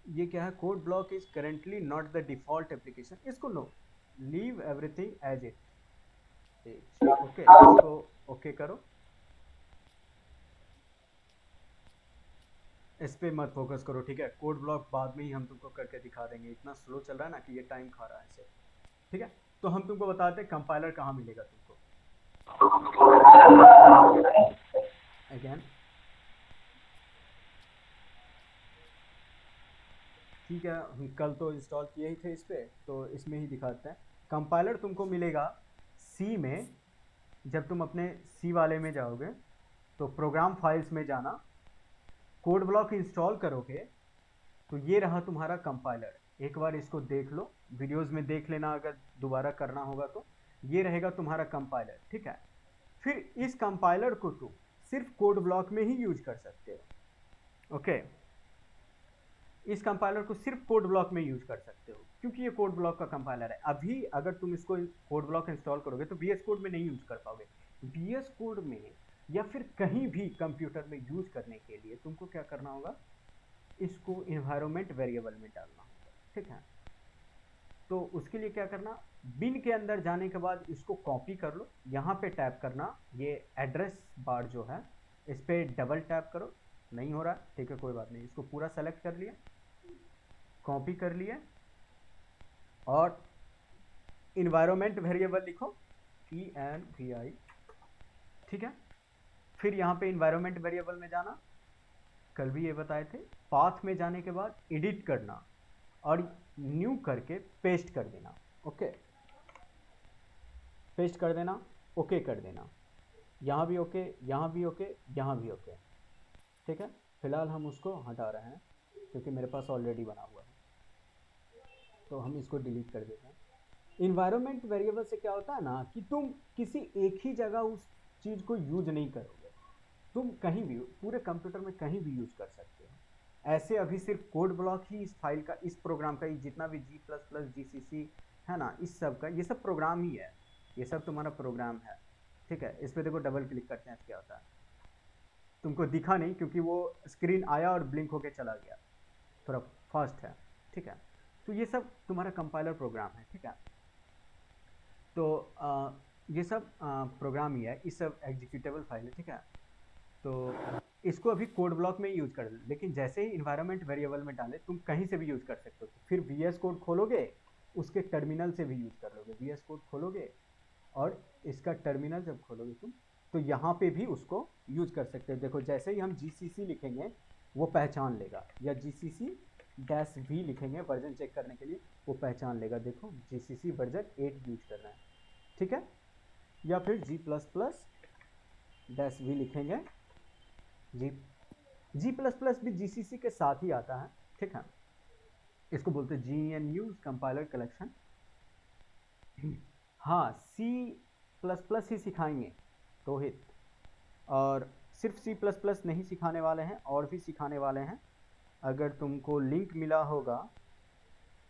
ये क्या है, code block is currently not the default application, इसको no, leave everything as it. Okay, इसको ओके करो, इस पे मत फोकस करो, ठीक है। कोड ब्लॉक बाद में ही हम तुमको करके दिखा देंगे, इतना स्लो चल रहा है ना कि ये टाइम खा रहा है इसे, ठीक है। तो हम तुमको बताते हैं कंपाइलर कहाँ मिलेगा तुमको। अगेन ठीक है, हम कल तो इंस्टॉल किए ही थे इस पे, तो इसमें ही दिखाते हैं। कंपाइलर तुमको मिलेगा सी में। जब तुम अपने सी वाले में जाओगे तो प्रोग्राम फाइल्स में जाना, कोड ब्लॉक इंस्टॉल करोगे तो ये रहा तुम्हारा कंपाइलर। एक बार इसको देख लो, वीडियोस में देख लेना अगर दोबारा करना होगा तो। ये रहेगा तुम्हारा कंपाइलर, ठीक है। फिर इस कंपाइलर को तुम सिर्फ कोड ब्लॉक में ही यूज कर सकते हो, ओके। इस कंपाइलर को सिर्फ कोड ब्लॉक में यूज कर सकते हो क्योंकि ये कोड ब्लॉक का कंपाइलर है। अभी अगर तुम इसको कोड ब्लॉक इंस्टॉल करोगे तो VS कोड में नहीं यूज कर पाओगे। VS कोड में या फिर कहीं भी कंप्यूटर में यूज करने के लिए तुमको क्या करना होगा, इसको इन्वायरमेंट वेरिएबल में डालना होगा, ठीक है। तो उसके लिए क्या करना, बिन के अंदर जाने के बाद इसको कॉपी कर लो, यहाँ पे टैप करना, ये एड्रेस बार जो है इस पर डबल टैप करो। नहीं हो रहा, ठीक है कोई बात नहीं, इसको पूरा सेलेक्ट कर लिया, कॉपी कर लिए और इन्वायरमेंट वेरिएबल लिखो ENVI, ठीक है। फिर यहाँ पे इन्वायरमेंट वेरिएबल में जाना, कल भी ये बताए थे। पाथ में जाने के बाद एडिट करना और न्यू करके पेस्ट कर देना, ओके। पेस्ट कर देना, ओके कर देना, यहाँ भी ओके, यहाँ भी ओके, यहाँ भी ओके, ठीक है। फिलहाल हम उसको हटा रहे हैं क्योंकि मेरे पास ऑलरेडी बना हुआ है, तो हम इसको डिलीट कर देते हैं। इन्वायरमेंट वेरिएबल से क्या होता है ना कि तुम किसी एक ही जगह उस चीज़ को यूज नहीं करोगे, तुम कहीं भी पूरे कंप्यूटर में कहीं भी यूज कर सकते हो। ऐसे अभी सिर्फ कोड ब्लॉक ही इस फाइल का, इस प्रोग्राम का, जितना भी G++, GCC है ना, इस सब का, ये सब प्रोग्राम ही है, ये सब तुम्हारा प्रोग्राम है, ठीक है। इस पर देखो, डबल क्लिक करते हैं, क्या होता है, तुमको दिखा नहीं क्योंकि वो स्क्रीन आया और ब्लिंक होके चला गया, थोड़ा फास्ट है, ठीक है। तो ये सब तुम्हारा कंपाइलर प्रोग्राम है, ठीक है। तो ये सब प्रोग्राम ही है, इस सब एग्जीक्यूटेबल फाइल है, ठीक है। तो इसको अभी कोड ब्लॉक में यूज कर, लेकिन जैसे ही इन्वायरमेंट वेरिएबल में डाले तुम कहीं से भी यूज कर सकते हो। फिर VS कोड खोलोगे, उसके टर्मिनल से भी यूज कर लोगे। VS कोड खोलोगे और इसका टर्मिनल जब खोलोगे तुम तो यहाँ पे भी उसको यूज कर सकते हो। देखो जैसे ही हम GCC लिखेंगे वो पहचान लेगा, या GCC-V लिखेंगे वर्जन चेक करने के लिए, वो पहचान लेगा। देखो GCC वर्जन 8 यूज कर रहे हैं, ठीक है। या फिर G++-V लिखेंगे, G++ भी GCC के साथ ही आता है, ठीक है। इसको बोलते हैं GNU कंपाइलर कलेक्शन। हाँ, C++ ही सिखाएंगे रोहित, और सिर्फ C++ नहीं सिखाने वाले हैं, और भी सिखाने वाले हैं। अगर तुमको लिंक मिला होगा,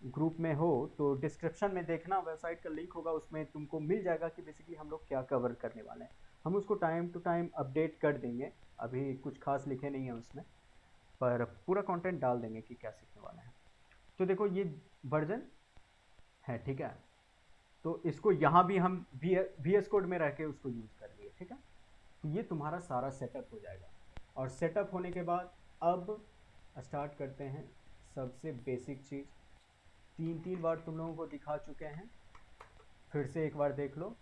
ग्रुप में हो तो डिस्क्रिप्शन में देखना, वेबसाइट का लिंक होगा, उसमें तुमको मिल जाएगा कि बेसिकली हम लोग क्या कवर करने वाले हैं। हम उसको टाइम टू टाइम अपडेट कर देंगे, अभी कुछ खास लिखे नहीं है उसमें, पर पूरा कंटेंट डाल देंगे कि क्या सीखने वाले हैं। तो देखो ये वर्जन है, ठीक है। तो इसको यहाँ भी हम VS कोड में रह के उसको यूज़ कर लिए, ठीक है। तो ये तुम्हारा सारा सेटअप हो जाएगा, और सेटअप होने के बाद अब स्टार्ट करते हैं सबसे बेसिक चीज़। 3 बार तुम लोगों को दिखा चुके हैं, फिर से एक बार देख लो।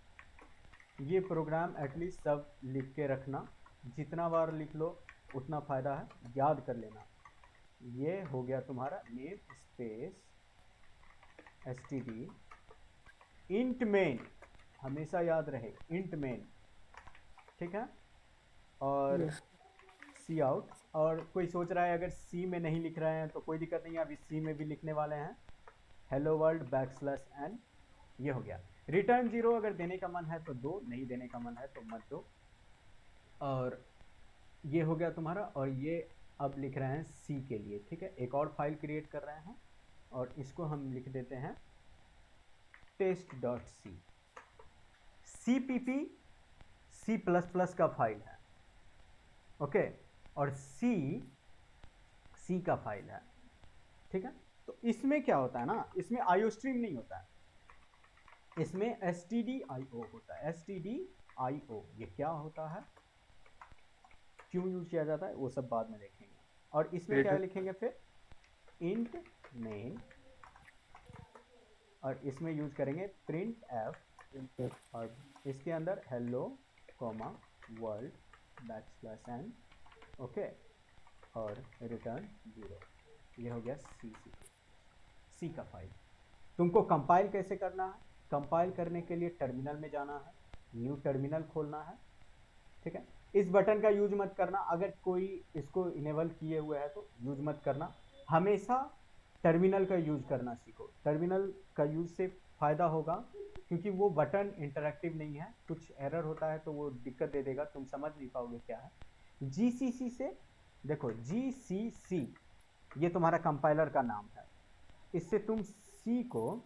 ये प्रोग्राम एटलीस्ट सब लिख के रखना, जितना बार लिख लो उतना फ़ायदा है, याद कर लेना। ये हो गया तुम्हारा name space std int main, हमेशा याद रहे इंट मेन, ठीक है। और सी आउट, और कोई सोच रहा है अगर सी में नहीं लिख रहे हैं तो कोई दिक्कत नहीं है, अभी सी में भी लिखने वाले हैं, हेलो वर्ल्ड \n। ये हो गया। रिटर्न 0 अगर देने का मन है तो दो, नहीं देने का मन है तो मत दो। और ये हो गया तुम्हारा, और ये अब लिख रहे हैं सी के लिए, ठीक है। एक और फाइल क्रिएट कर रहे हैं और इसको हम लिख देते हैं test.c। CPP C++ का फाइल है, ओके, और C का फाइल है, ठीक है। तो इसमें क्या होता है ना, इसमें IO स्ट्रीम नहीं होता है, इसमें stdio होता है। stdio ये क्या होता है, क्यों यूज किया जाता है, वो सब बाद में देखेंगे। और इसमें क्या लिखेंगे फिर, इंट मेन, और इसमें यूज करेंगे printf, और इसके अंदर हेलो वर्ल्ड \n, ओके, और रिटर्न 0। ये हो गया सी का फाइल। तुमको कंपाइल कैसे करना है कंपाइल करने के लिए टर्मिनल में जाना है, न्यू टर्मिनल खोलना है, ठीक है। इस बटन का यूज मत करना, अगर कोई इसको इनेबल किए हुए है तो यूज मत करना, हमेशा टर्मिनल का यूज करना सीखो। टर्मिनल का यूज से फ़ायदा होगा क्योंकि वो बटन इंटरैक्टिव नहीं है, कुछ एरर होता है तो वो दिक्कत दे देगा, तुम समझ नहीं पाओगे क्या है। जीसीसी से देखो, जीसीसी ये तुम्हारा कंपाइलर का नाम है, इससे तुम सी को,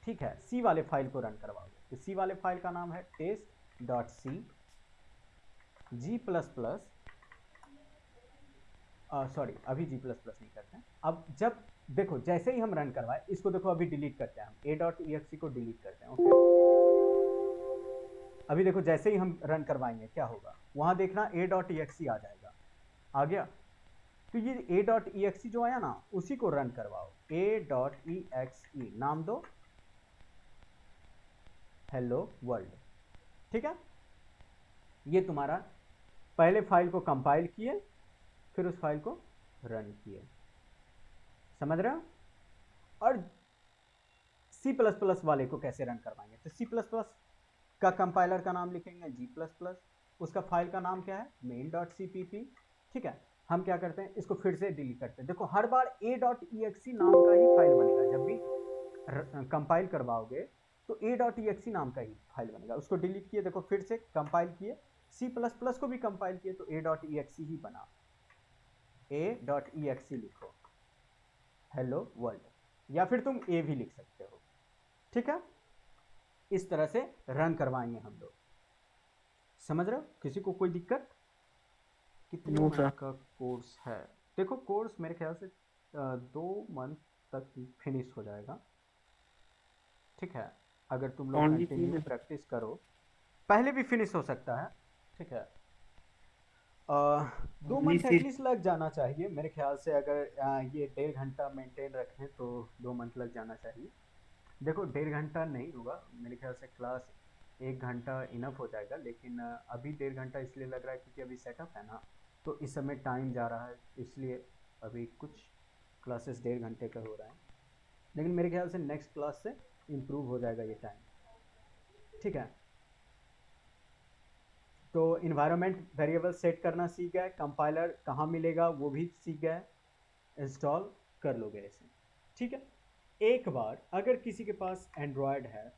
ठीक है, सी वाले फाइल को रन करवाओगे। तो सी वाले फाइल का नाम है test.c जी प्लस प्लस, सॉरी अभी जी प्लस प्लस नहीं करते हैं। अब जब देखो जैसे ही हम रन करवाए इसको, देखो अभी डिलीट करते हैं हम, a.exe को डिलीट करते हैं, ओके। अभी देखो जैसे ही हम रन करवाएंगे क्या होगा, वहां देखना a.exe आ जाएगा, आ गया। तो ये a.exe जो आया ना उसी को रन करवाओ, a.exe नाम दो हेलो वर्ल्ड, ठीक है। ये तुम्हारा पहले फाइल को कंपाइल किए, फिर उस फाइल को रन किए, समझ रहे हो। और C++ वाले को कैसे रन करवाएंगे, तो C++ का कंपाइलर का नाम लिखेंगे G++, उसका फाइल का नाम क्या है main.cpp, ठीक है। हम क्या करते हैं इसको फिर से डिलीट करते हैं। देखो हर बार a.exe नाम का ही फाइल बनेगा, जब भी कंपाइल करवाओगे तो a.exe नाम का ही फाइल बनेगा। उसको डिलीट किए, देखो फिर से कंपाइल किए, C++ को भी कंपाइल किए तो a.exe ही बना, a.exe लिखो हेलो वर्ल्ड, या फिर तुम ए भी लिख सकते हो, ठीक है। इस तरह से रन करवाएंगे हम लोग, समझ रहे हो। किसी को कोई दिक्कत? कितने No, मंथ sir. का कोर्स है? देखो कोर्स मेरे ख्याल से 2 मंथ तक फिनिश हो जाएगा, ठीक है। अगर तुम लोग Only कंटिन्यू 3 प्रैक्टिस करो, पहले भी फिनिश हो सकता है, ठीक है। 2 only मंथ 6 एटलीस्ट लग जाना चाहिए मेरे ख्याल से। अगर ये 1.5 घंटा मेंटेन रखें तो 2 मंथ लग जाना चाहिए। देखो 1.5 घंटा नहीं होगा मेरे ख्याल से, क्लास 1 घंटा इनफ हो जाएगा, लेकिन अभी 1.5 घंटा इसलिए लग रहा है क्योंकि अभी सेटअप है ना, तो इस समय टाइम जा रहा है, इसलिए अभी कुछ क्लासेस 1.5 घंटे का हो रहा है, लेकिन मेरे ख्याल से नेक्स्ट क्लास से इम्प्रूव हो जाएगा ये टाइम, ठीक है। तो इन्वायरमेंट वेरिएबल सेट करना सीख गए, कंपाइलर कहाँ मिलेगा वो भी सीख गए, इंस्टॉल कर लोगे ऐसे, ठीक है। एक बार अगर किसी के पास एंड्रॉयड है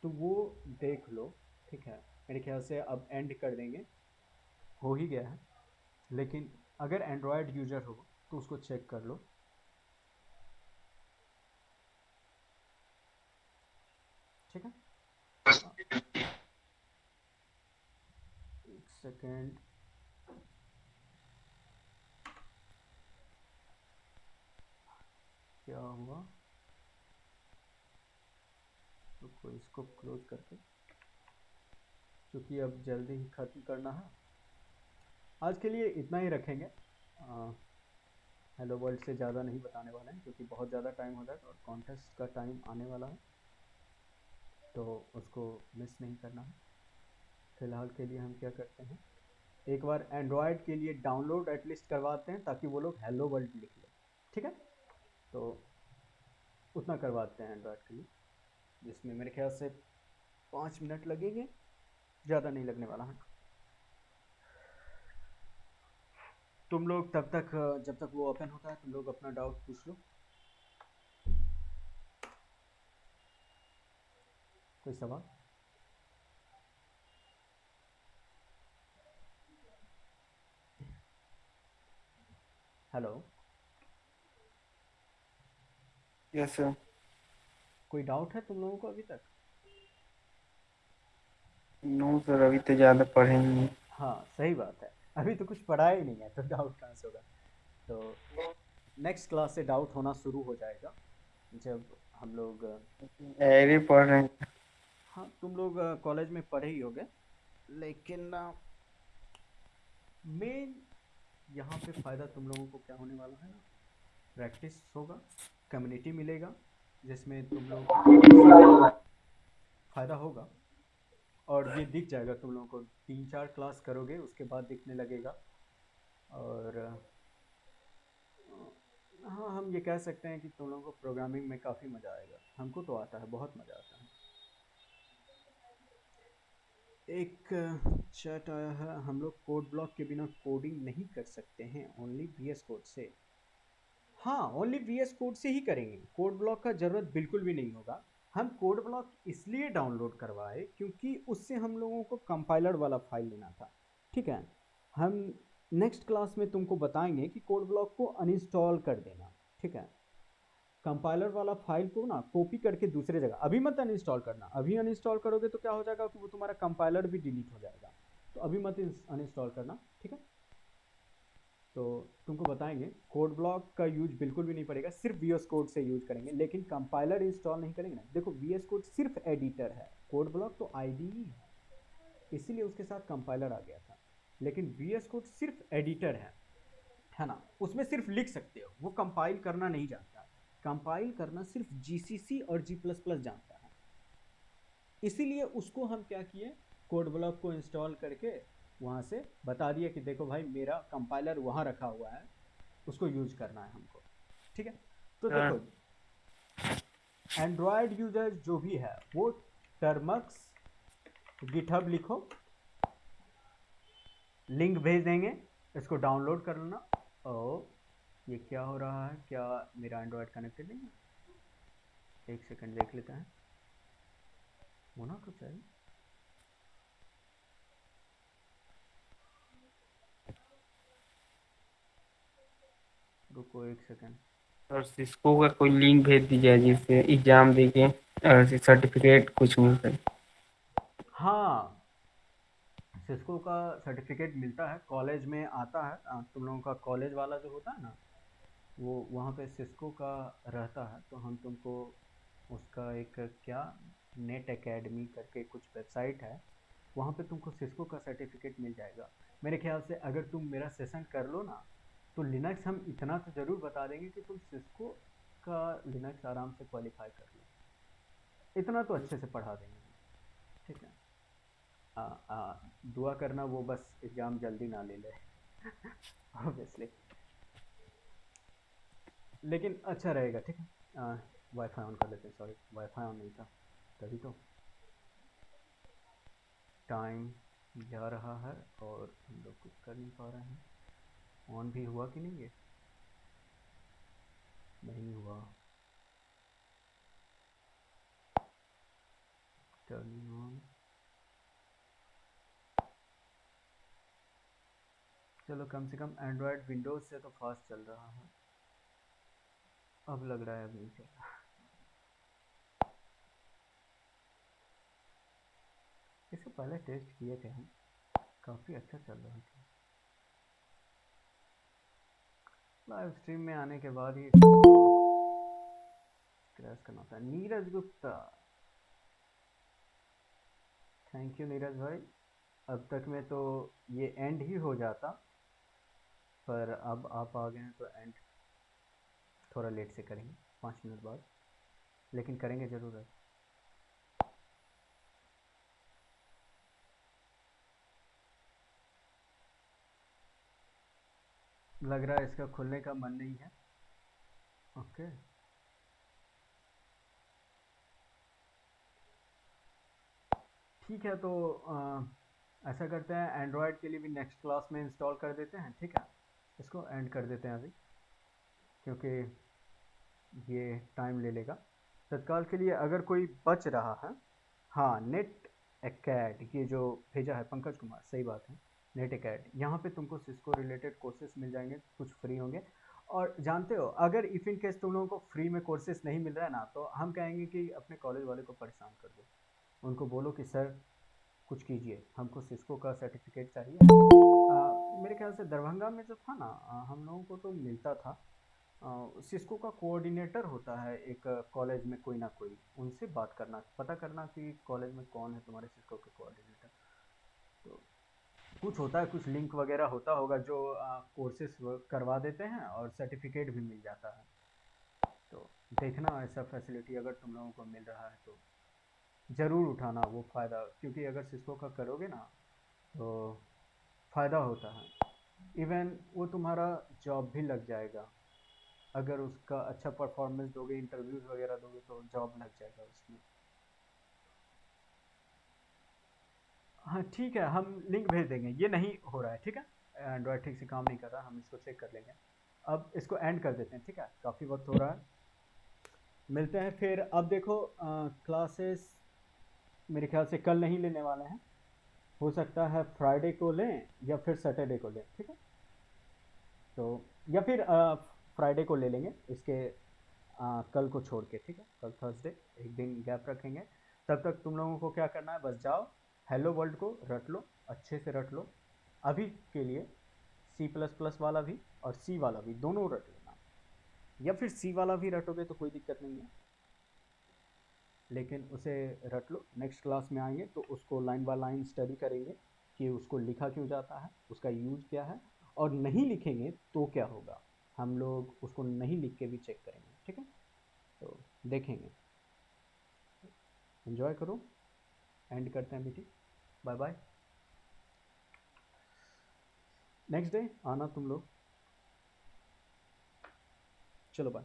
तो वो देख लो, ठीक है। मेरे ख्याल से अब एंड कर देंगे, हो ही गया है, लेकिन अगर एंड्रॉयड यूज़र हो तो उसको चेक कर लो, ठीक है। एक सेकेंड, क्या हुआ, तो इसको क्लोज करके, क्योंकि अब जल्दी ही ख़त्म करना है। आज के लिए इतना ही रखेंगे, हेलो वर्ल्ड से ज़्यादा नहीं बताने वाले हैं क्योंकि बहुत ज़्यादा टाइम हो जाएगा और कॉन्टेस्ट का टाइम आने वाला है, तो उसको मिस नहीं करना है। फ़िलहाल के लिए हम क्या करते हैं, एक बार एंड्रॉयड के लिए डाउनलोड एटलीस्ट करवाते हैं ताकि वो लोग हेलो वर्ल्ड लिख लें, ठीक है। तो उतना करवाते हैं एंड्रॉयड के लिए, जिसमें मेरे ख्याल से 5 मिनट लगेंगे, ज़्यादा नहीं लगने वाला है। तुम लोग तब तक, जब तक वो ओपन होता है, तुम लोग अपना डाउट पूछ लो। कोई सवाल? Hello, Yes, sir. कोई डाउट है तुम लोगों को अभी तक? No, sir. अभी तो ज़्यादा पढ़े नहीं। हाँ सही बात है, अभी तो कुछ पढ़ा ही नहीं है तो डाउट कहाँ से होगा। तो नेक्स्ट क्लास से डाउट होना शुरू हो जाएगा जब हम लोग, ऐरे पढ़ रहे हैं। हाँ तुम लोग कॉलेज में पढ़े ही होगे, लेकिन मेन यहाँ पे फ़ायदा तुम लोगों को क्या होने वाला है ना, प्रैक्टिस होगा, कम्युनिटी मिलेगा जिसमें तुम लोग फ़ायदा होगा, और ये दिख जाएगा तुम लोगों को, 3-4 क्लास करोगे उसके बाद दिखने लगेगा। और हाँ, हम ये कह सकते हैं कि तुम लोगों को प्रोग्रामिंग में काफ़ी मज़ा आएगा। हमको तो आता है, बहुत मज़ा आता है। एक चैट आया है, हम लोग कोड ब्लॉक के बिना कोडिंग नहीं कर सकते हैं, ओनली वीएस कोड से। हाँ, ओनली वीएस कोड से ही करेंगे, कोड ब्लॉक का ज़रूरत बिल्कुल भी नहीं होगा। हम कोड ब्लॉक इसलिए डाउनलोड करवाए क्योंकि उससे हम लोगों को कंपाइलर वाला फाइल लेना था। ठीक है, हम नेक्स्ट क्लास में तुमको बताएंगे कि कोड ब्लॉक को अनइंस्टॉल कर देना। ठीक है, कंपाइलर वाला फाइल को ना कॉपी करके दूसरे जगह, अभी मत अनइंस्टॉल करना। अभी अनइंस्टॉल करोगे तो क्या हो जाएगा कि वो तुम्हारा कंपाइलर भी डिलीट हो जाएगा। तो अभी मत अनइंस्टॉल करना, ठीक है। तो तुमको बताएंगे कोड ब्लॉक का यूज बिल्कुल भी नहीं पड़ेगा, सिर्फ वीएस कोड से यूज करेंगे, लेकिन कंपाइलर इंस्टॉल नहीं करेंगे ना। देखो वीएस कोड सिर्फ एडिटर है, कोड ब्लॉक तो आईडीई है, इसीलिए उसके साथ कंपाइलर आ गया था। लेकिन वीएस कोड सिर्फ एडिटर है ना, उसमें सिर्फ लिख सकते हो, वो कंपाइल करना नहीं जानता। कंपाइल करना सिर्फ जीसीसी और जी प्लस प्लस जानता है। इसीलिए उसको हम क्या किए, कोड ब्लॉक को इंस्टॉल करके वहाँ से बता दिया कि देखो भाई मेरा कंपाइलर वहाँ रखा हुआ है, उसको यूज करना है हमको। ठीक है, तो देखो एंड्रॉयड यूजर जो भी है वो टर्मक्स गिटहब लिखो, लिंक भेज देंगे, इसको डाउनलोड कर लेना। और ये क्या हो रहा है, क्या मेरा एंड्रॉयड कनेक्टेड नहीं है? एक सेकंड देख लेते हैं, होना तो चाहिए। रुको एक सेकंड। और सिस्को का कोई लिंक भेज दीजिए जिससे एग्जाम देके सर्टिफिकेट कुछ मिल सके। हाँ, सिस्को का सर्टिफिकेट मिलता है, कॉलेज में आता है। तुम लोगों का कॉलेज वाला जो होता है ना, वो वहाँ पे सिस्को का रहता है। तो हम तुमको उसका एक क्या नेट एकेडमी करके कुछ वेबसाइट है, वहाँ पे तुमको सिस्को का सर्टिफिकेट मिल जाएगा। मेरे ख्याल से अगर तुम मेरा सेशन कर लो ना, तो लिनक्स हम इतना तो ज़रूर बता देंगे कि तुम सिस्को का लिनक्स आराम से क्वालिफाई कर लो, इतना तो अच्छे से पढ़ा देंगे। ठीक है, दुआ करना वो बस एग्ज़ाम जल्दी ना ले ले ऑब्वियसली, लेकिन अच्छा रहेगा। ठीक है, वाईफाई ऑन कर लेते हैं। सॉरी, वाईफाई ऑन नहीं था तभी तो। टाइम जा रहा है और हम लोग कुछ कर नहीं पा रहे हैं। ऑन भी हुआ कि नहीं, ये नहीं हुआ। टर्निंग ऑन, चलो कम से कम एंड्रॉयड विंडोज़ से तो फास्ट चल रहा है। अब लग रहा है अब नहीं चल रहा। इससे पहले टेस्ट किए थे हम, काफ़ी अच्छा चल रहा था। लाइव स्ट्रीम में आने के बाद ही क्रैश करना था। नीरज गुप्ता, थैंक यू नीरज भाई। अब तक में तो ये एंड ही हो जाता, पर अब आप आ गए हैं तो एंड थोड़ा लेट से करेंगे, 5 मिनट बाद, लेकिन करेंगे ज़रूर है। लग रहा है इसका खुलने का मन नहीं है। ओके, ठीक है, तो ऐसा करते हैं, एंड्रॉयड के लिए भी नेक्स्ट क्लास में इंस्टॉल कर देते हैं। ठीक है, इसको एंड कर देते हैं अभी, क्योंकि ये टाइम ले लेगा तत्काल के लिए। अगर कोई बच रहा है, हाँ, नेट एकेड, ये जो भेजा है पंकज कुमार, सही बात है, नेट एकेड, यहाँ पे तुमको सिस्को रिलेटेड कोर्सेज मिल जाएंगे, कुछ फ्री होंगे। और जानते हो, अगर इफ़ इन केस तुम लोगों को फ्री में कोर्सेज नहीं मिल रहा है ना, तो हम कहेंगे कि अपने कॉलेज वाले को परेशान कर दो, उनको बोलो कि सर कुछ कीजिए, हमको सिस्को का सर्टिफिकेट चाहिए। मेरे ख्याल से दरभंगा में जो था ना, हम लोगों को तो मिलता था। सिस्को का कोऑर्डिनेटर होता है एक कॉलेज में, कोई ना कोई, उनसे बात करना, पता करना कि कॉलेज में कौन है तुम्हारे सिस्को के कोऑर्डिनेटर। तो कुछ होता है, कुछ लिंक वगैरह होता होगा जो कोर्सेस करवा देते हैं और सर्टिफिकेट भी मिल जाता है। तो देखना, ऐसा फैसिलिटी अगर तुम लोगों को मिल रहा है तो ज़रूर उठाना वो फ़ायदा, क्योंकि अगर सिस्को का करोगे ना तो फ़ायदा होता है। इवन वो तुम्हारा जॉब भी लग जाएगा। अगर उसका अच्छा परफॉर्मेंस दोगे, इंटरव्यूज़ वगैरह दोगे तो जॉब लग जाएगा उसमें। हाँ ठीक है, हम लिंक भेज देंगे। ये नहीं हो रहा है, ठीक है, एंड्रॉयड ठीक से काम नहीं कर रहा, हम इसको चेक कर लेंगे। अब इसको एंड कर देते हैं, ठीक है, काफ़ी वक्त हो रहा है। मिलते हैं फिर। अब देखो क्लासेस मेरे ख्याल से कल नहीं लेने वाले हैं, हो सकता है फ्राइडे को लें या फिर सैटरडे को लें, ठीक है। तो या फिर फ्राइडे को ले लेंगे इसके कल को छोड़ के, ठीक है, कल थर्सडे एक दिन गैप रखेंगे। तब तक तुम लोगों को क्या करना है, बस जाओ हेलो वर्ल्ड को रट लो, अच्छे से रट लो। अभी के लिए सी प्लस प्लस वाला भी और सी वाला भी दोनों रट लेना, या फिर सी वाला भी रटोगे तो कोई दिक्कत नहीं है, लेकिन उसे रट लो। नेक्स्ट क्लास में आएंगे तो उसको लाइन बाय लाइन स्टडी करेंगे कि उसको लिखा क्यों जाता है, उसका यूज क्या है, और नहीं लिखेंगे तो क्या होगा, हम लोग उसको नहीं लिख के भी चेक करेंगे, ठीक है। तो देखेंगे, एंजॉय करो। एंड करते हैं meeting, bye bye. Next day आना तुम लोग, चलो बाय।